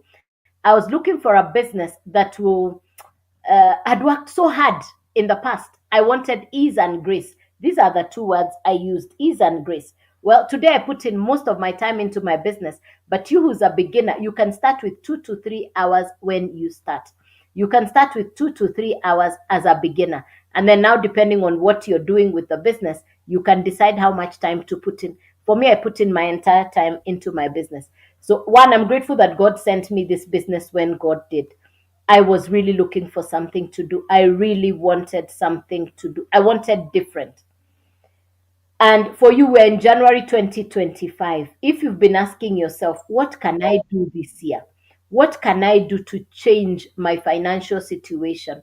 Speaker 1: I was looking for a business that will I'd worked so hard in the past. I wanted ease and grace. These are the two words I used, ease and grace. Well, today I put in most of my time into my business, but you who's a beginner, you can start with 2 to 3 hours when you start. You can start with 2 to 3 hours as a beginner. And then now, depending on what you're doing with the business, you can decide how much time to put in. For me, I put in my entire time into my business. So, one, I'm grateful that God sent me this business when God did. I was really looking for something to do. I really wanted something to do. I wanted different. And for you, we're in January 2025. If you've been asking yourself, what can I do this year? What can I do to change my financial situation?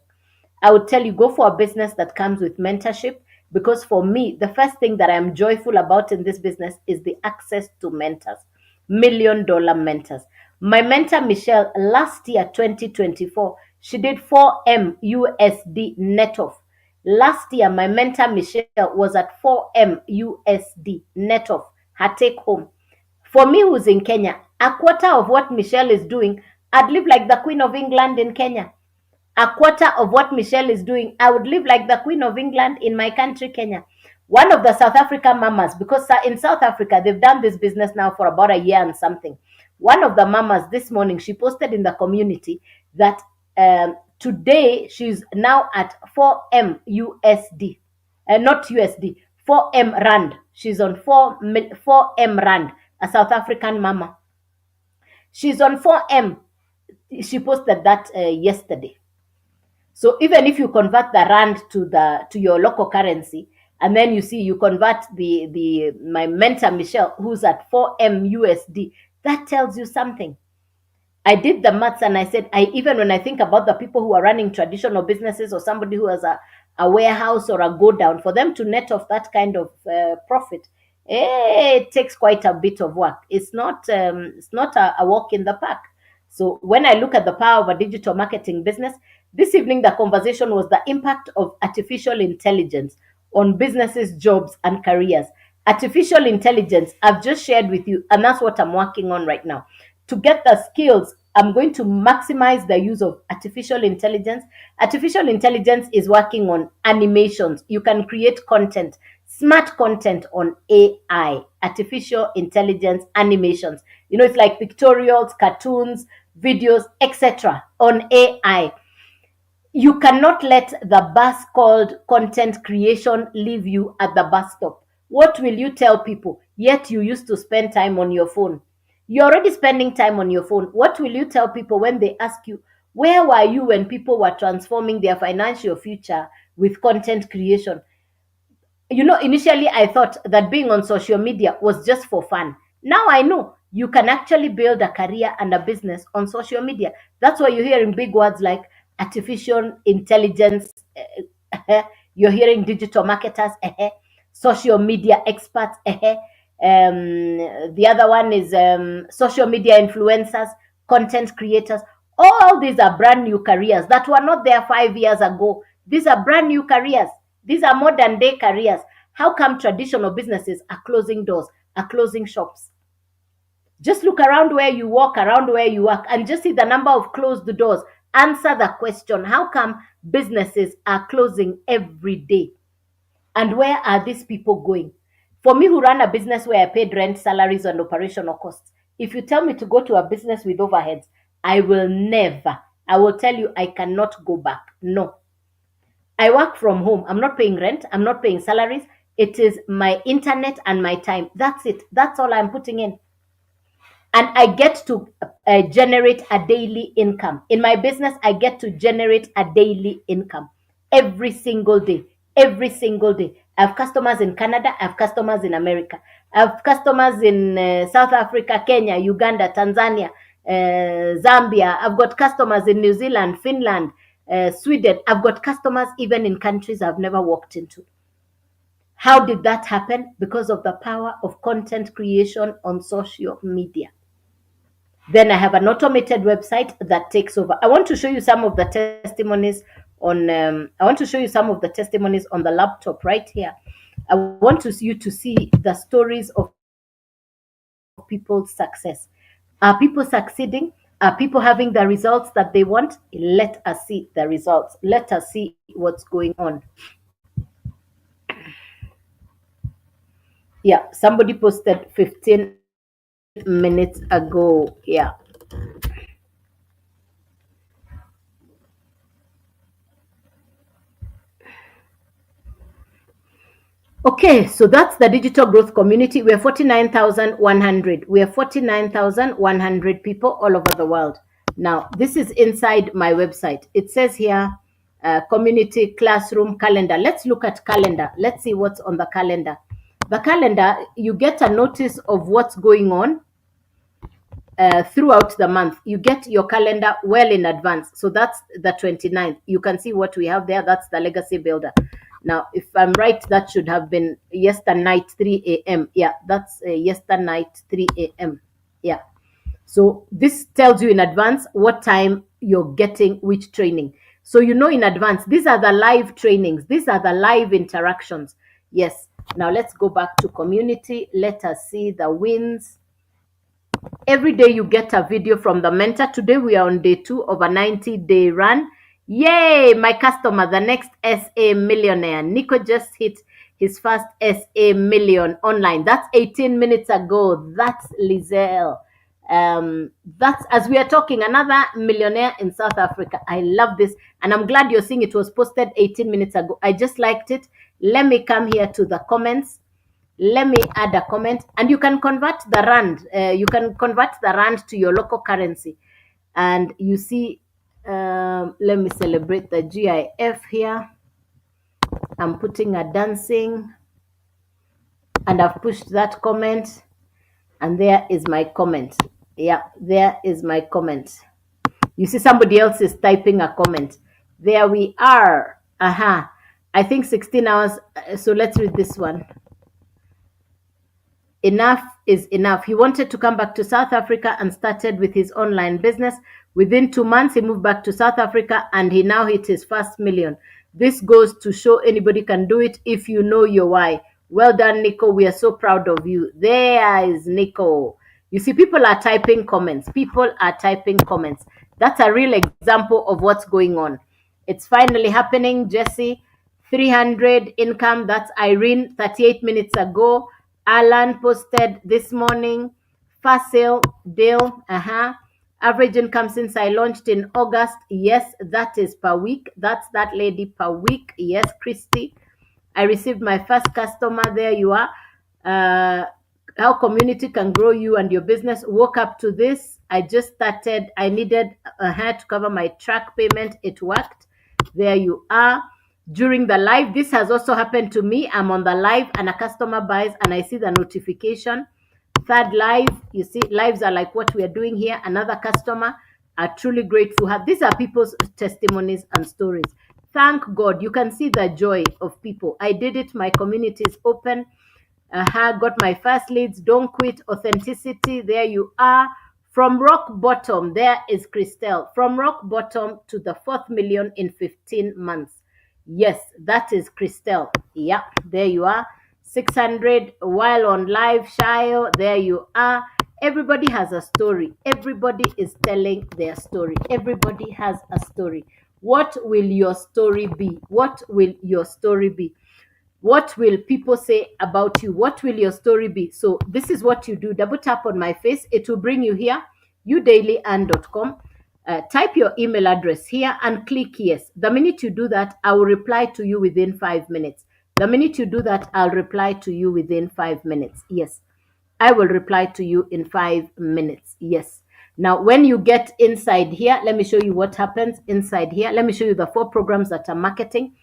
Speaker 1: I would tell you, go for a business that comes with mentorship, because for me, the first thing that I'm joyful about in this business is the access to mentors, $1 million mentors. My mentor, Michelle, last year, 2024, she did 4M USD net off. Last year, my mentor, Michelle, was at 4M USD net off, her take home. For me, who's in Kenya, a quarter of what Michelle is doing, I'd live like the Queen of England in Kenya. A quarter of what Michelle is doing, I would live like the Queen of England in my country, Kenya. One of the South African mamas, because in South Africa, they've done this business now for about a year and something. One of the mamas this morning, she posted in the community that today she's now at 4M USD, not USD, 4M Rand. She's on 4M Rand, a South African mama. She's on 4M. She posted that yesterday. So even if you convert the rand to your local currency, and then you see you convert the my mentor Michelle, who's at 4M USD, that tells you something. I did the maths and I said, even when I think about the people who are running traditional businesses, or somebody who has a warehouse or a go down, for them to net off that kind of profit, it takes quite a bit of work. It's not a walk in the park. So when I look at the power of a digital marketing business, this evening the conversation was the impact of artificial intelligence on businesses, jobs, and careers. Artificial intelligence, I've just shared with you, and that's what I'm working on right now. To get the skills, I'm going to maximize the use of artificial intelligence. Artificial intelligence is working on animations. You can create content, smart content on AI, artificial intelligence animations. It's like pictorials, cartoons, videos, etc. on AI. You cannot let the bus called content creation leave you at the bus stop. What will you tell people? Yet you used to spend time on your phone. You're already spending time on your phone. What will you tell people when they ask you, where were you when people were transforming their financial future with content creation? Initially I thought that being on social media was just for fun. Now I know you can actually build a career and a business on social media. That's why you're hearing big words like artificial intelligence. You're hearing digital marketers, social media experts. The other one is social media influencers, content creators. All these are brand new careers that were not there 5 years ago. These are brand new careers. These are modern day careers. How come traditional businesses are closing doors, are closing shops? Just look around where you walk, around where you work, and just see the number of closed doors. Answer the question, how come businesses are closing every day? And where are these people going? For me, who run a business where I paid rent, salaries, and operational costs, if you tell me to go to a business with overheads, I will never. I will tell you, I cannot go back. No. I work from home. I'm not paying rent. I'm not paying salaries. It is my internet and my time. That's it. That's all I'm putting in. And I get to generate a daily income. In my business, I get to generate a daily income every single day. Every single day. I have customers in Canada. I have customers in America. I have customers in South Africa, Kenya, Uganda, Tanzania, Zambia. I've got customers in New Zealand, Finland, Sweden. I've got customers even in countries I've never walked into. How did that happen? Because of the power of content creation on social media. Then I have an automated website that takes over. I want to show you some of the testimonies on. I want to show you some of the testimonies on the laptop right here. I want you to see the stories of people's success. Are people succeeding? Are people having the results that they want? Let us see the results. Let us see what's going on. Yeah, somebody posted 15 minutes ago. Yeah. Okay, so that's the digital growth community. We are 49,100. We are 49,100 people all over the world. Now, this is inside my website. It says here, community classroom calendar. Let's look at calendar. Let's see what's on the calendar. The calendar, you get a notice of what's going on throughout the month. You get your calendar well in advance. So that's the 29th. You can see what we have there. That's the legacy builder. Now, if I'm right, that should have been yesterday night, 3 a.m. Yeah, that's yesterday night, 3 a.m. Yeah. So this tells you in advance what time you're getting which training. So you know in advance, these are the live trainings. These are the live interactions. Yes. Now let's go back to community. Let us see the wins. Every day you get a video from the mentor. Today we are on day 2 of a 90-day run. Yay, my customer, the next SA millionaire. Nico just hit his first SA million online. That's 18 minutes ago. That's Lizelle. That's, as we are talking, another millionaire in South Africa. I love this, and I'm glad you're seeing it was posted 18 minutes ago. I just liked it. Let me come here to the comments. Let me add a comment, and you can convert the rand. You can convert the rand to your local currency, and you see. Let me celebrate the GIF here. I'm putting a dancing, and I've pushed that comment, and there is my comment. Yeah, there is my comment. You see, somebody else is typing a comment. There we are. Aha. I think 16 hours. So let's read this one. Enough is enough. He wanted to come back to South Africa and started with his online business. Within 2 months, he moved back to South Africa and he now hit his first million. This goes to show anybody can do it if you know your why. Well done, Nico. We are so proud of you. There is Nico. You see, people are typing comments. People are typing comments. That's a real example of what's going on. It's finally happening, Jesse. 300 income. That's Irene, 38 minutes ago. Alan posted this morning. Fasil, Dale, average income since I launched in August. Yes, that is per week. That's that lady per week. Yes, Christy. I received my first customer. There you are. How community can grow you and your business. Woke up to this. I just started. I needed to cover my track payment. It worked. There you are. During the live, this has also happened to me. I'm on the live and a customer buys and I see the notification. Third live, you see, lives are like what we are doing here. Another customer, are truly grateful. These are people's testimonies and stories. Thank God. You can see the joy of people. I did it. My community is open. Got my first leads. Don't quit. Authenticity. There you are. From rock bottom, there is Christelle. From rock bottom to the 4th million in 15 months. Yes, that is Christelle. Yeah, there you are. 600 while on live. Shayo, there you are. Everybody has a story. Everybody is telling their story. Everybody has a story. What will your story be? What will your story be? What will people say about you? What will your story be? So this is what you do. Double tap on my face. It will bring you here, udailyand.com. Type your email address here and click yes. The minute you do that, I will reply to you within 5 minutes. The minute you do that, I'll reply to you within 5 minutes. Yes, I will reply to you in 5 minutes. Yes. Now, when you get inside here, let me show you what happens inside here. Let me show you the 4 programs that are marketing.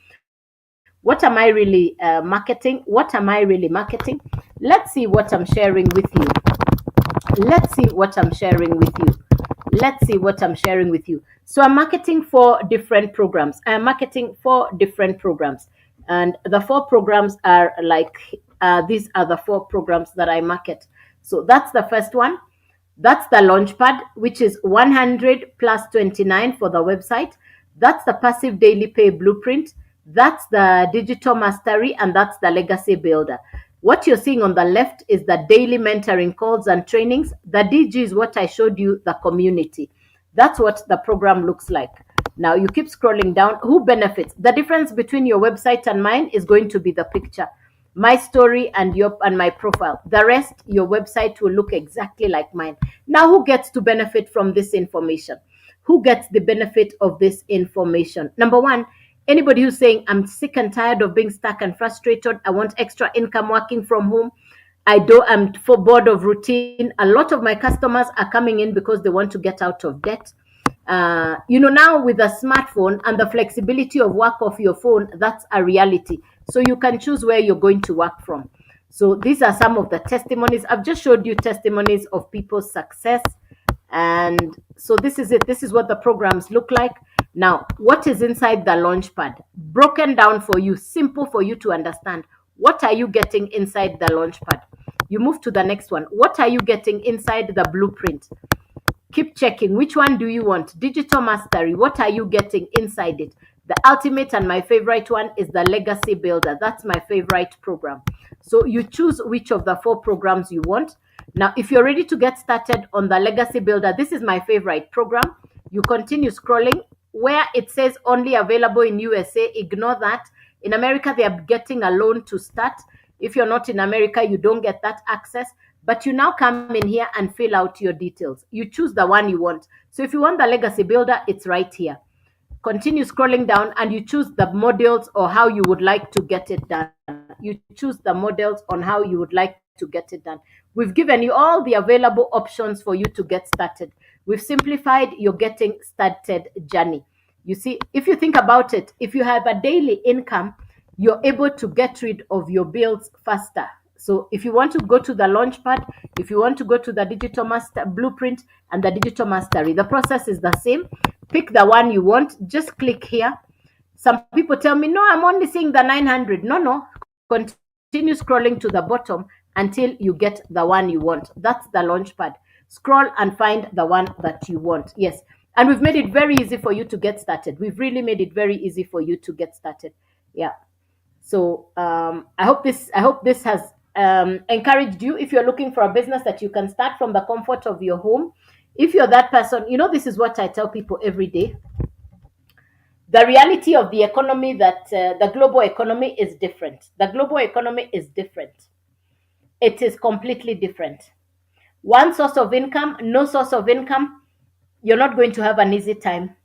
Speaker 1: What am I really marketing? What am I really marketing? Let's see what I'm sharing with you. Let's see what I'm sharing with you. Let's see what I'm sharing with you. So I'm marketing 4 different programs. I'm marketing 4 different programs. And the 4 programs are like, these are the 4 programs that I market. So that's the first one. That's the Launchpad, which is 100 plus 29 for the website. That's the passive daily pay blueprint. That's the digital mastery, and that's the legacy builder. What you're seeing on the left is the daily mentoring calls and trainings. The DG is what I showed you, the community. That's what the program looks like. Now you keep scrolling down. Who benefits? The difference between your website and mine is going to be the picture, my story and my profile. The rest, your website will look exactly like mine. Now, who gets to benefit from this information? Who gets the benefit of this information? Number one, Anybody who's saying, I'm sick and tired of being stuck and frustrated, I want extra income working from home, I'm for bored of routine. A lot of my customers are coming in because they want to get out of debt. Now with a smartphone and the flexibility of work of your phone, that's a reality. So you can choose where you're going to work from. So these are some of the testimonies. I've just showed you testimonies of people's success. And so this is it. This is what the programs look like. Now, what is inside the Launchpad? Broken down for you, simple for you to understand. What are you getting inside the Launchpad? You move to the next one. What are you getting inside the blueprint? Keep checking. Which one do you want? Digital mastery. What are you getting inside it? The ultimate and my favorite one is the legacy builder. That's my favorite program. So you choose which of the four programs you want. Now, if you're ready to get started on the legacy builder, this is my favorite program. You continue scrolling where it says only available in USA. Ignore that. In America, they are getting a loan to start. If you're not in America, you don't get that access. But you now come in here and fill out your details. You choose the one you want. So if you want the legacy builder, it's right here. Continue scrolling down and you choose the models or how you would like to get it done. You choose the models on how you would like to get it done. We've given you all the available options for you to get started. We've simplified your getting started journey. You see, if you think about it, if you have a daily income, you're able to get rid of your bills faster. So if you want to go to the Launchpad, if you want to go to the digital master blueprint and the digital mastery, the process is the same. Pick the one you want, just click here. Some people tell me, no, I'm only seeing the 900. No, continue scrolling to the bottom until you get the one you want. That's the Launchpad. Scroll and find the one that you want. Yes. And we've made it very easy for you to get started. We've really made it very easy for you to get started. Yeah. So I hope this has encouraged you. If you're looking for a business that you can start from the comfort of your home, if you're that person, this is what I tell people every day. The reality of the economy, that the global economy is different. The global economy is different. It is completely different. One source of income, no source of income, you're not going to have an easy time.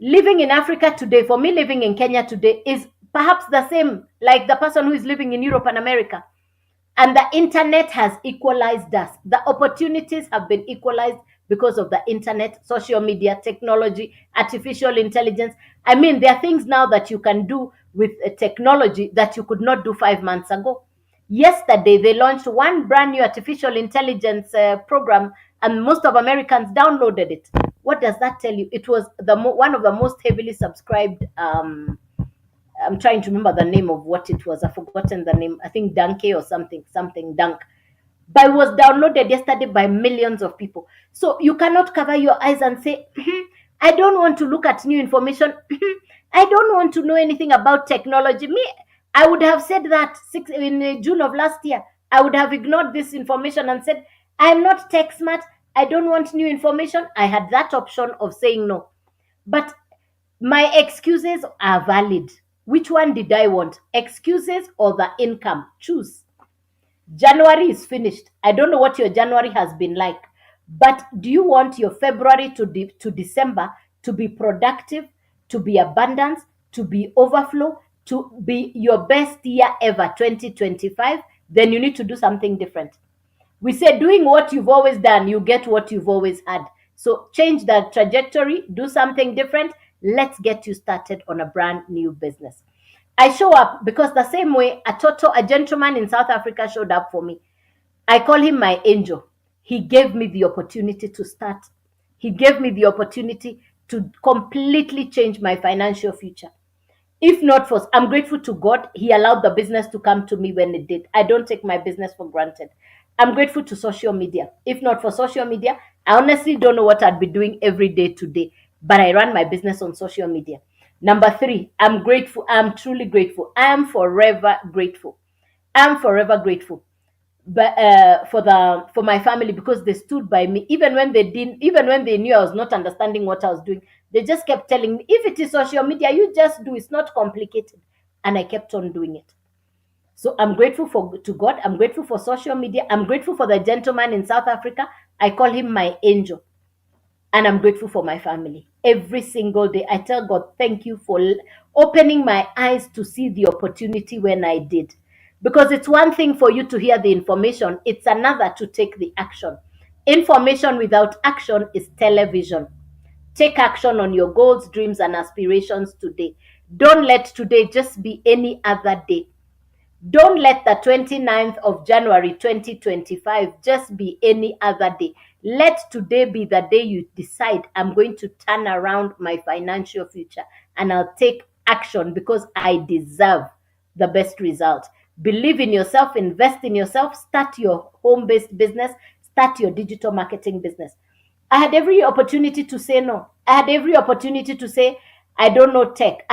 Speaker 1: Living in Africa today, for me, living in Kenya today is perhaps the same like the person who is living in Europe and America. And the internet has equalized us. The opportunities have been equalized because of the internet, social media, technology, artificial intelligence. I mean, there are things now that you can do with technology that you could not do 5 months ago. Yesterday, they launched one brand new artificial intelligence program, and most of Americans downloaded it. What does that tell you? It was one of the most heavily subscribed. I'm trying to remember the name of what it was. I've forgotten the name. I think Donkey or something Dunk. But it was downloaded yesterday by millions of people. So you cannot cover your eyes and say, I don't want to look at new information. I don't want to know anything about technology. Me, I would have said that in June of last year. I would have ignored this information and said, I'm not tech smart. I don't want new information. I had that option of saying no. But my excuses are valid. Which one did I want? Excuses or the income? Choose. January is finished. I don't know what your January has been like, but do you want your February to December to be productive, to be abundance, to be overflow, to be your best year ever, 2025? Then you need to do something different. We say doing what you've always done, you get what you've always had. So change the trajectory, do something different. Let's get you started on a brand new business. I show up because the same way a gentleman in South Africa showed up for me. I call him my angel. He gave me the opportunity to start. He gave me the opportunity to completely change my financial future. If not for, I'm grateful to God, He allowed the business to come to me when it did. I don't take my business for granted. I'm grateful to social media. If not for social media, I honestly don't know what I'd be doing every day today, but I run my business on social media. Number three, I'm grateful. I'm truly grateful. I am forever grateful. I'm forever grateful, but for my family, because they stood by me even when they knew I was not understanding what I was doing. They just kept telling me, if it is social media, you just do, it's not complicated. And I kept on doing it. So I'm grateful to God. I'm grateful for social media. I'm grateful for the gentleman in South Africa. I call him my angel. And I'm grateful for my family. Every single day, I tell God, thank you for opening my eyes to see the opportunity when I did. Because it's one thing for you to hear the information, it's another to take the action. Information without action is television. Take action on your goals, dreams, and aspirations today. Don't let today just be any other day. Don't let the 29th of January 2025 just be any other day. Let today be the day you decide I'm going to turn around my financial future and I'll take action because I deserve the best result. Believe in yourself, invest in yourself, start your home based business, start your digital marketing business. I had every opportunity to say no. I had every opportunity to say I don't know tech.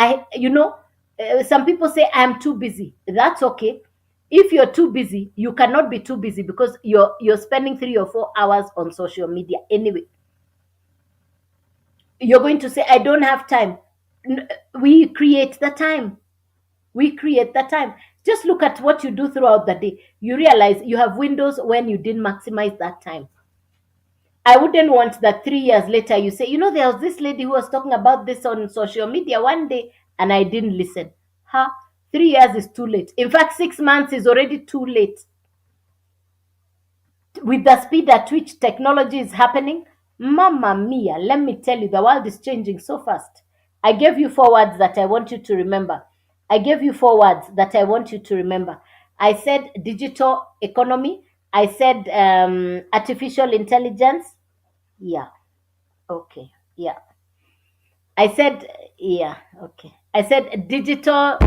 Speaker 1: Some people say I'm too busy. That's okay. If you're too busy, you cannot be too busy because you're spending 3 or 4 hours on social media anyway. You're going to say I don't have time. We create the time. We create the time. Just look at what you do throughout the day. You realize you have windows when you didn't maximize that time. I wouldn't want that 3 years later you say, there was this lady who was talking about this on social media one day and I didn't listen. Huh? 3 years is too late. In fact, 6 months is already too late. With the speed at which technology is happening, Mamma Mia, let me tell you, the world is changing so fast. I gave you 4 words that I want you to remember. I gave you 4 words that I want you to remember. I said digital economy. I said artificial intelligence. Yeah. Okay. Yeah. I said, yeah. Okay. I said digital,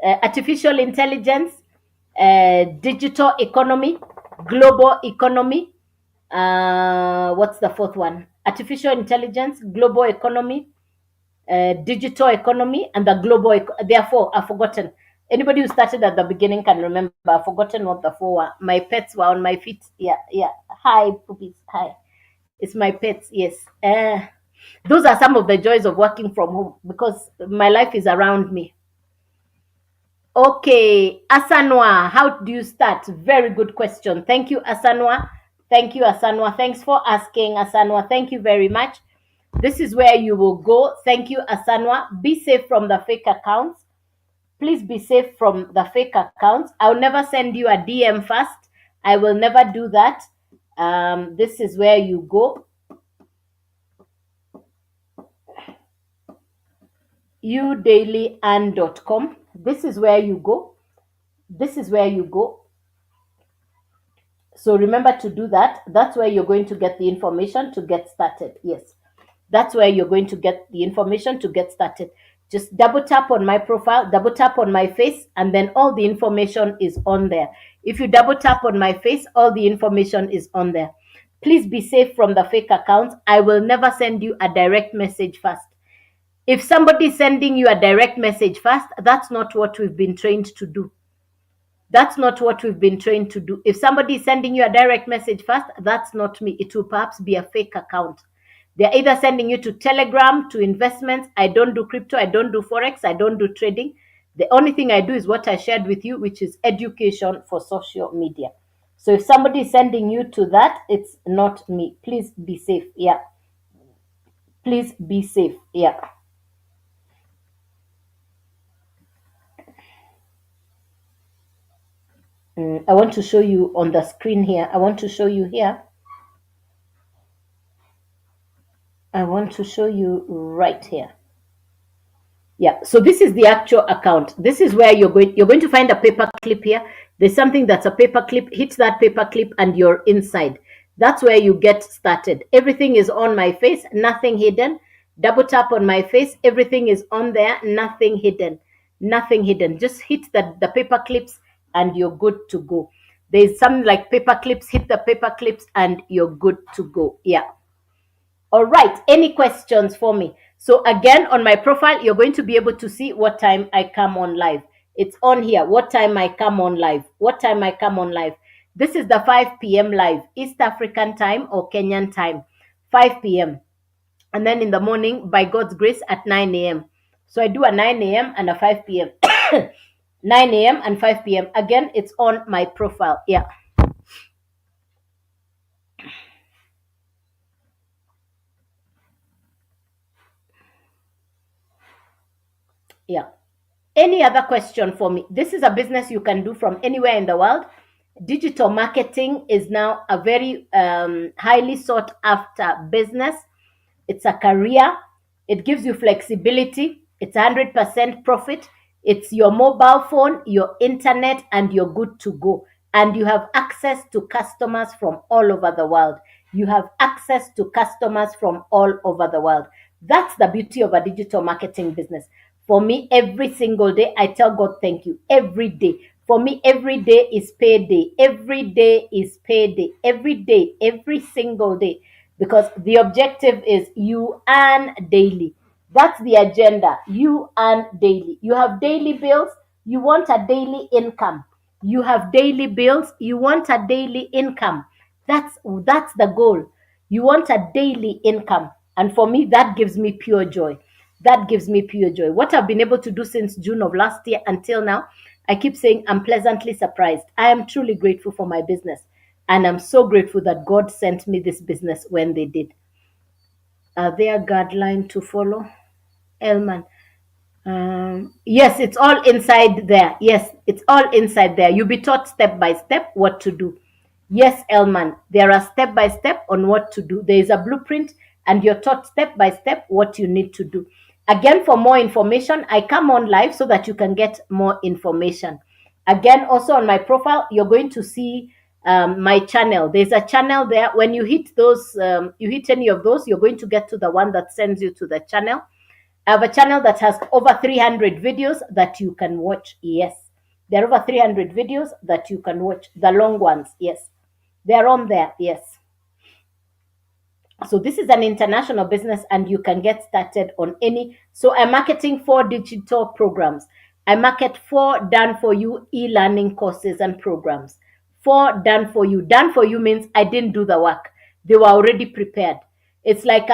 Speaker 1: artificial intelligence, digital economy, global economy. What's the fourth one? Artificial intelligence, global economy, digital economy, and the global. Therefore, I've forgotten. Anybody who started at the beginning can remember. I've forgotten what the four were. My pets were on my feet. Yeah, yeah. Hi, puppies. Hi. It's my pets. Yes. Those are some of the joys of working from home because my life is around me. Okay, Asanwa, how do you start? Very good question. Thank you, Asanwa. Thank you, Asanwa. Thanks for asking, Asanwa. Thank you very much. This is where you will go. Thank you, Asanwa. Be safe from the fake accounts. Please be safe from the fake accounts. I'll never send you a DM first. I will never do that. This is where you go. udailyand.com. This is where you go. This is where you go. So remember to do that. That's where you're going to get the information to get started. Yes, that's where you're going to get the information to get started. Just double tap on my profile, double tap on my face, and then all the information is on there. If you double tap on my face, all the information is on there. Please be safe from the fake accounts. I will never send you a direct message first. If somebody is sending you a direct message first, that's not what we've been trained to do. That's not what we've been trained to do. If somebody is sending you a direct message first, that's not me. It will perhaps be a fake account. They're either sending you to Telegram, to investments. I don't do crypto. I don't do Forex. I don't do trading. The only thing I do is what I shared with you, which is education for social media. So if somebody is sending you to that, it's not me. Please be safe. Yeah. Please be safe. Yeah. I want to show you on the screen here. I want to show you here. I want to show you right here. Yeah, so this is the actual account. This is where you're going to find a paper clip here. There's something that's a paper clip. Hit that paper clip and you're inside. That's where you get started. Everything is on my face, nothing hidden. Double tap on my face. Everything is on there, nothing hidden. Nothing hidden. Just hit the paper clips and you're good to go. There's some like paper clips, hit the paper clips and you're good to go. Yeah. All right. Any questions for me? So again, on my profile, you're going to be able to see what time I come on live. It's on here. What time I come on live. What time I come on live. This is the 5 p.m. live, East African time or Kenyan time, 5 p.m. And then in the morning, by God's grace, at 9 a.m. So I do a 9 a.m. and a 5 p.m. 9 a.m. and 5 p.m. Again, it's on my profile. Yeah. Yeah. Any other question for me? This is a business you can do from anywhere in the world. Digital marketing is now a very highly sought after business. It's a career. It gives you flexibility. It's 100% profit. It's your mobile phone, your internet, and you're good to go. And you have access to customers from all over the world. You have access to customers from all over the world. That's the beauty of a digital marketing business. For me, every single day, I tell God, thank you. Every day. For me, every day is payday. Every day is payday. Every day, every single day, because the objective is you earn daily. That's the agenda. You earn daily. You have daily bills, you want a daily income. You have daily bills, you want a daily income. That's the goal. You want a daily income. And for me, that gives me pure joy. That gives me pure joy. What I've been able to do since June of last year until now, I keep saying I'm pleasantly surprised. I am truly grateful for my business. And I'm so grateful that God sent me this business when they did. Are there guidelines to follow? Elman. Yes, it's all inside there. Yes, it's all inside there. You'll be taught step by step what to do. Yes, Elman, there are step by step on what to do. There is a blueprint, and you're taught step by step what you need to do. Again, for more information, I come on live so that you can get more information. Again, also on my profile, you're going to see my channel. There's a channel there. When you hit those, you hit any of those, you're going to get to the one that sends you to the channel. I have a channel that has over 300 videos that you can watch. Yes. There are over 300 videos that you can watch. The long ones. Yes. They're on there. Yes. So this is an international business and you can get started on any. So I'm marketing 4 digital programs. I market 4 done for you e-learning courses and programs. 4 done for you. Done for you means I didn't do the work. They were already prepared. It's like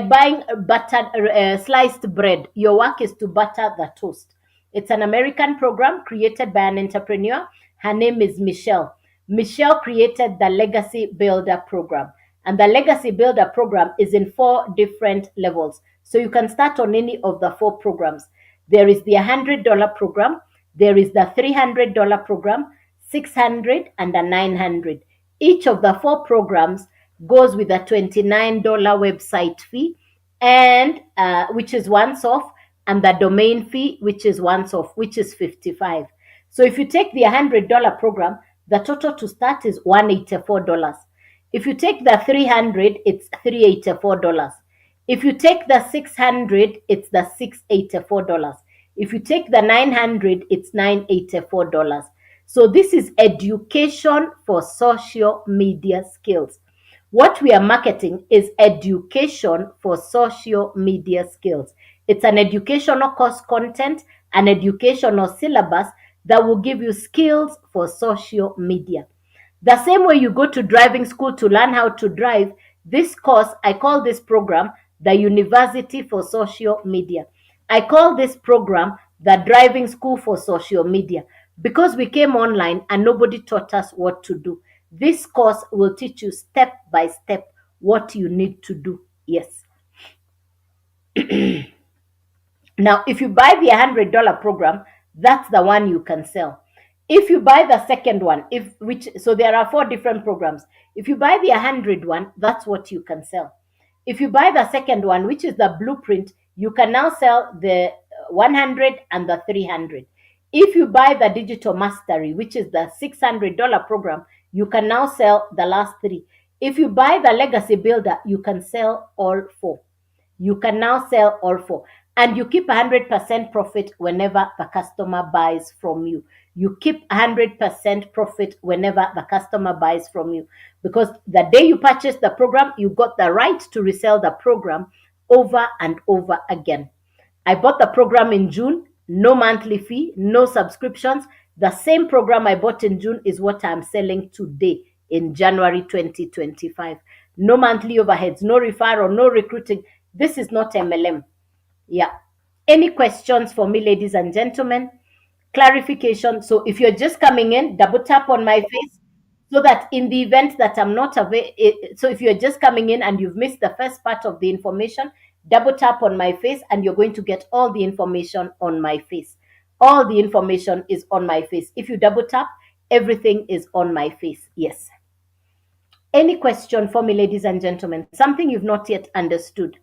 Speaker 1: buying buttered sliced bread. Your work is to butter the toast. It's an American program created by an entrepreneur. Her name is Michelle. Michelle created the Legacy Builder program. And the Legacy Builder program is in 4 different levels. So you can start on any of the 4 programs. There is the $100 program, there is the $300 program, 600 and a 900. Each of the 4 programs goes with a $29 website fee, and which is once off, and the domain fee, which is once off, which is 55. So if you take the $100 program, the total to start is $184. If you take the 300, it's $384. If you take the 600, it's the $684. If you take the 900, it's $984. So this is education for social media skills. What we are marketing is education for social media skills. It's an educational course content, an educational syllabus that will give you skills for social media. The same way you go to driving school to learn how to drive, this course, I call this program the University for Social Media. I call this program the Driving School for Social Media because we came online and nobody taught us what to do. This course will teach you step by step what you need to do. Yes. Now, if you buy the $100 program, that's the one you can sell. If you buy the second one, so there are 4 different programs. If you buy the 100 one, that's what you can sell. If you buy the second one, which is the blueprint, you can now sell the 100 and the 300. If you buy the digital mastery, which is the $600 program, you can now sell the last 3. If you buy the legacy builder, you can sell all 4. You can now sell all 4, and you keep 100% profit whenever the customer buys from you. You keep 100% profit whenever the customer buys from you, because the day you purchase the program, you got the right to resell the program over and over again. I bought the program in June, no monthly fee, no subscriptions. The same program I bought in June is what I'm selling today in January 2025. No monthly overheads, no referral, no recruiting. This is not MLM. Yeah. Any questions for me, ladies and gentlemen? Clarification. So if you're just coming in, double tap on my face so that in the event that I'm not available, so if you're just coming in and you've missed the first part of the information, double tap on my face and you're going to get all the information on my face. All the information is on my face. If you double tap, everything is on my face. Yes. Any question for me, ladies and gentlemen? Something you've not yet understood?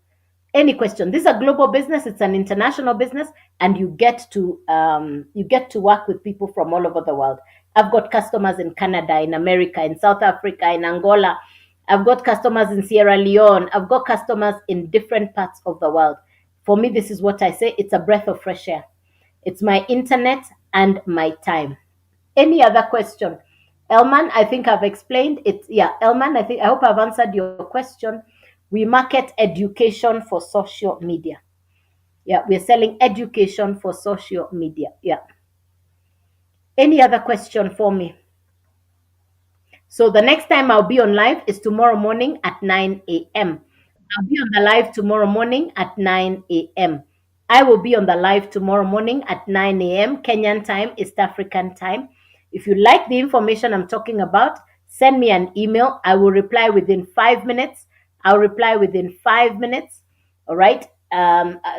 Speaker 1: Any question? This is a global business. It's an international business, and you get to work with people from all over the world. I've got customers in Canada, in America, in South Africa, in Angola. I've got customers in Sierra Leone. I've got customers in different parts of the world. For me, this is what I say. It's a breath of fresh air. It's my internet and my time. Any other question? Elman, I think I've explained it. Yeah, Elman, I hope I've answered your question. We market education for social media. Yeah, we're selling education for social media. Yeah. Any other question for me? So the next time I'll be on live is tomorrow morning at 9 a.m. I'll be on the live tomorrow morning at 9 a.m. I will be on the live tomorrow morning at 9 a.m. Kenyan time, East African time. If you like the information I'm talking about, send me an email. I will reply within 5 minutes. I'll reply within 5 minutes. All right.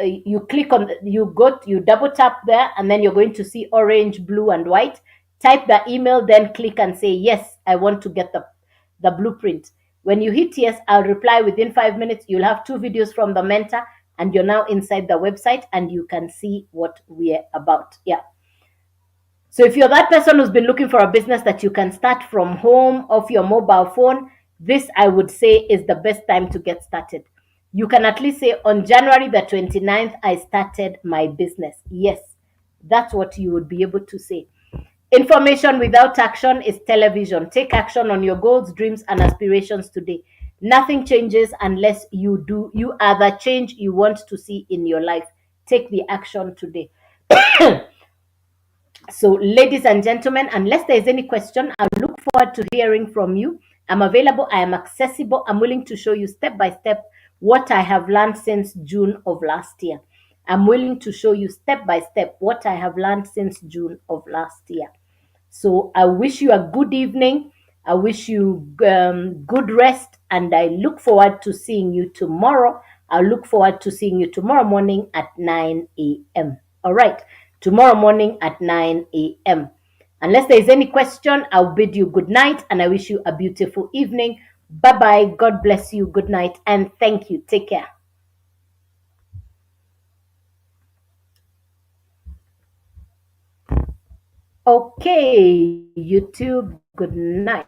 Speaker 1: You click on, you double tap there, and then you're going to see orange, blue, and white. Type the email, then click and say, yes, I want to get the blueprint. When you hit yes, I'll reply within 5 minutes. You'll have 2 videos from the mentor, and you're now inside the website and you can see what we're about. Yeah. So if you're that person who's been looking for a business that you can start from home off your mobile phone, this I would say is the best time to get started. You can at least say on January the 29th, I started my business. Yes, that's what you would be able to say. Information without action is television. Take action on your goals, dreams, and aspirations today. Nothing changes unless you do. You are the change you want to see in your life. Take the action today. So, ladies and gentlemen, unless there is any question, I look forward to hearing from you. I'm available, I am accessible, I'm willing to show you step by step what I have learned since June of last year. I'm willing to show you step by step what I have learned since June of last year. So I wish you a good evening. I wish you good rest, and I look forward to seeing you tomorrow. I look forward to seeing you tomorrow morning at 9 a.m. All right, tomorrow morning at 9 a.m. Unless there is any question, I'll bid you good night and I wish you a beautiful evening. Bye bye. God bless you. Good night and thank you. Take care. Okay, YouTube, good night.